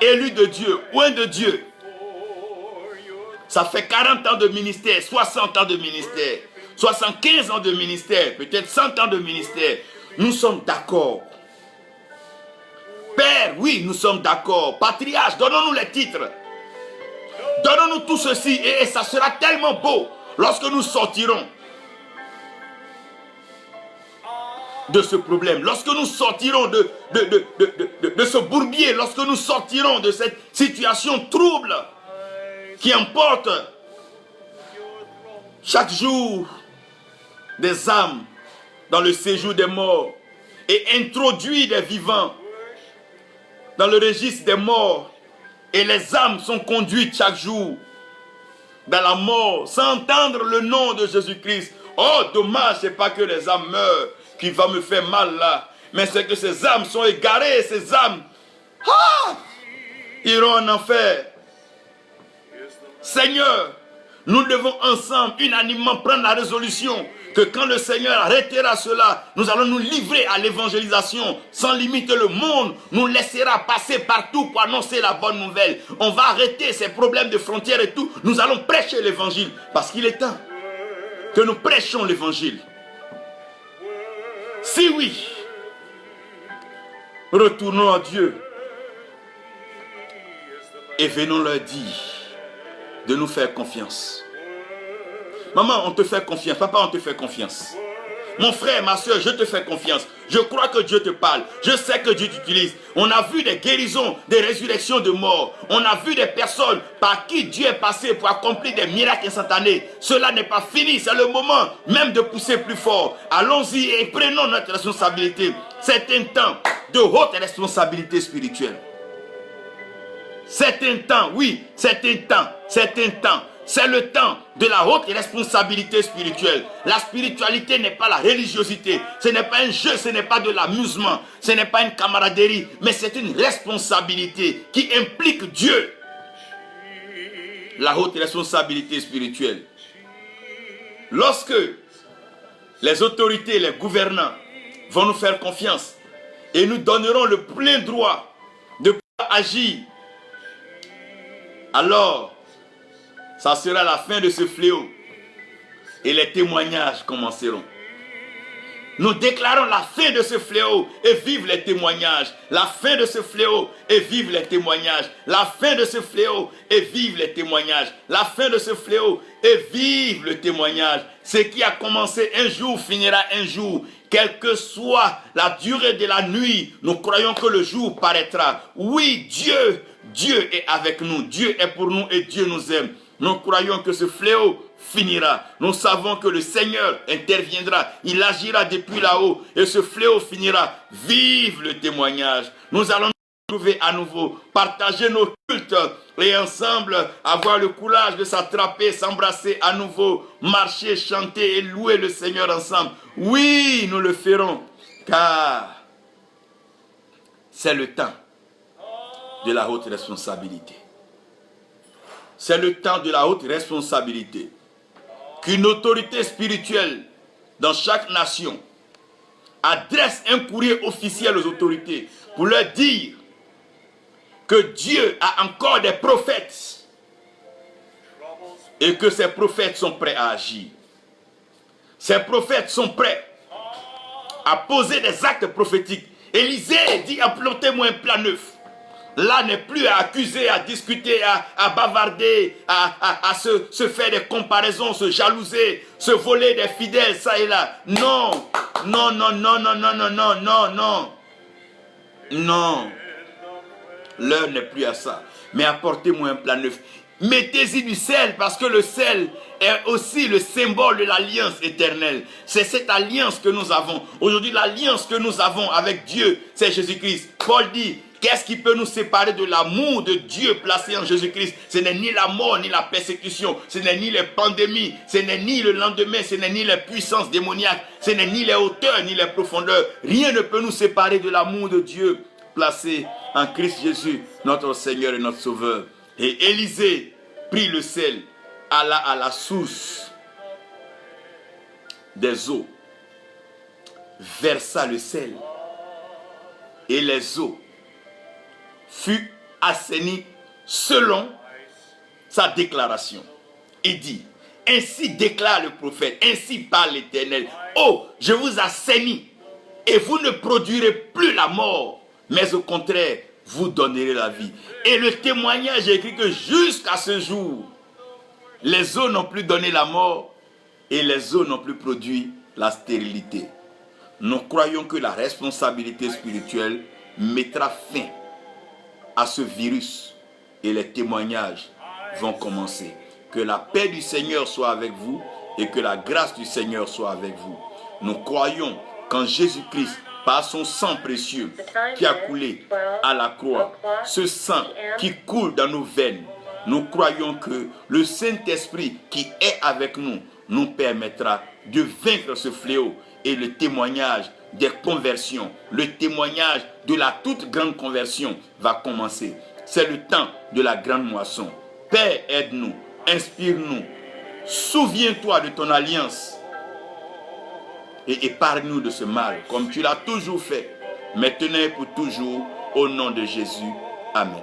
élu de Dieu, oint de Dieu. Ça fait 40 ans de ministère, 60 ans de ministère, 75 ans de ministère, peut-être 100 ans de ministère. Nous sommes d'accord. Père, oui, nous sommes d'accord. Patriarche, donnons-nous les titres. Donnons-nous tout ceci et ça sera tellement beau. Lorsque nous sortirons de ce problème, lorsque nous sortirons de ce bourbier, lorsque nous sortirons de cette situation trouble qui emporte chaque jour des âmes dans le séjour des morts et introduit des vivants dans le registre des morts et les âmes sont conduites chaque jour dans la mort, sans entendre le nom de Jésus-Christ. Oh, dommage, c'est pas que les âmes meurent qui va me faire mal là, mais c'est que ces âmes sont égarées, ces âmes iront en enfer. Seigneur, Nous devons ensemble, unanimement, prendre la résolution que quand le Seigneur arrêtera cela, nous allons nous livrer à l'évangélisation. Sans limite, le monde nous laissera passer partout pour annoncer la bonne nouvelle. On va arrêter ces problèmes de frontières et tout. Nous allons prêcher l'évangile parce qu'il est temps que nous prêchions l'évangile. Si oui, retournons à Dieu et venons leur dire de nous faire confiance. Maman, on te fait confiance. Papa, on te fait confiance. Mon frère, ma soeur, je te fais confiance. Je crois que Dieu te parle. Je sais que Dieu t'utilise. On a vu des guérisons, des résurrections de morts. On a vu des personnes par qui Dieu est passé pour accomplir des miracles instantanés. Cela n'est pas fini. C'est le moment même de pousser plus fort. Allons-y et prenons notre responsabilité. C'est un temps de haute responsabilité spirituelle. C'est un temps, oui, c'est un temps, c'est un temps. C'est le temps de la haute responsabilité spirituelle. La spiritualité n'est pas la religiosité. Ce n'est pas un jeu, ce n'est pas de l'amusement. Ce n'est pas une camaraderie. Mais c'est une responsabilité qui implique Dieu. La haute responsabilité spirituelle. Lorsque les autorités, les gouvernants vont nous faire confiance et nous donneront le plein droit de pouvoir agir, alors ça sera la fin de ce fléau et les témoignages commenceront. Nous déclarons la fin de ce fléau et vive les témoignages. La fin de ce fléau et vive les témoignages. La fin de ce fléau et vive les témoignages. La fin de ce fléau et vive le témoignage. Ce qui a commencé un jour finira un jour. Quelle que soit la durée de la nuit, nous croyons que le jour paraîtra. Oui, Dieu est avec nous. Dieu est pour nous et Dieu nous aime. Nous croyons que ce fléau finira. Nous savons que le Seigneur interviendra. Il agira depuis là-haut et ce fléau finira. Vive le témoignage. Nous allons nous trouver à nouveau, partager nos cultes et ensemble avoir le courage de s'attraper, s'embrasser à nouveau, marcher, chanter et louer le Seigneur ensemble. Oui, nous le ferons car c'est le temps de la haute responsabilité. C'est le temps de la haute responsabilité qu'une autorité spirituelle dans chaque nation adresse un courrier officiel aux autorités pour leur dire que Dieu a encore des prophètes et que ces prophètes sont prêts à agir. Ces prophètes sont prêts à poser des actes prophétiques. Élisée dit: implantez-moi un plat neuf. Là n'est plus à accuser, à discuter, à bavarder, à se faire des comparaisons, se jalouser, se voler des fidèles, ça et là. Non, non, non, non, non, non, non, non, non, non. Non. L'heure n'est plus à ça. Mais apportez-moi un plat neuf. Mettez-y du sel, parce que le sel est aussi le symbole de l'alliance éternelle. C'est cette alliance que nous avons. Aujourd'hui, l'alliance que nous avons avec Dieu, c'est Jésus-Christ. Paul dit: qu'est-ce qui peut nous séparer de l'amour de Dieu placé en Jésus-Christ? Ce n'est ni la mort, ni la persécution. Ce n'est ni les pandémies. Ce n'est ni le lendemain. Ce n'est ni les puissances démoniaques. Ce n'est ni les hauteurs, ni les profondeurs. Rien ne peut nous séparer de l'amour de Dieu placé en Christ Jésus, notre Seigneur et notre Sauveur. Et Élisée prit le sel, alla à la source des eaux, versa le sel, et les eaux furent assainies selon sa déclaration. Il dit: ainsi déclare le prophète, ainsi parle l'Éternel. Oh, je vous assainis, et vous ne produirez plus la mort, mais au contraire, vous donnerez la vie. Et le témoignage est écrit que jusqu'à ce jour, les eaux n'ont plus donné la mort et les eaux n'ont plus produit la stérilité. Nous croyons que la responsabilité spirituelle mettra fin à ce virus et les témoignages vont commencer. Que la paix du Seigneur soit avec vous et que la grâce du Seigneur soit avec vous. Nous croyons qu'en Jésus-Christ, par son sang précieux qui a coulé à la croix, ce sang qui coule dans nos veines, nous croyons que le Saint-Esprit qui est avec nous nous permettra de vaincre ce fléau et le témoignage des conversions, le témoignage de la toute grande conversion va commencer. C'est le temps de la grande moisson. Père, aide-nous, inspire-nous Souviens-toi de ton alliance et épargne-nous de ce mal, comme tu l'as toujours fait, maintenant et pour toujours, au nom de Jésus. Amen.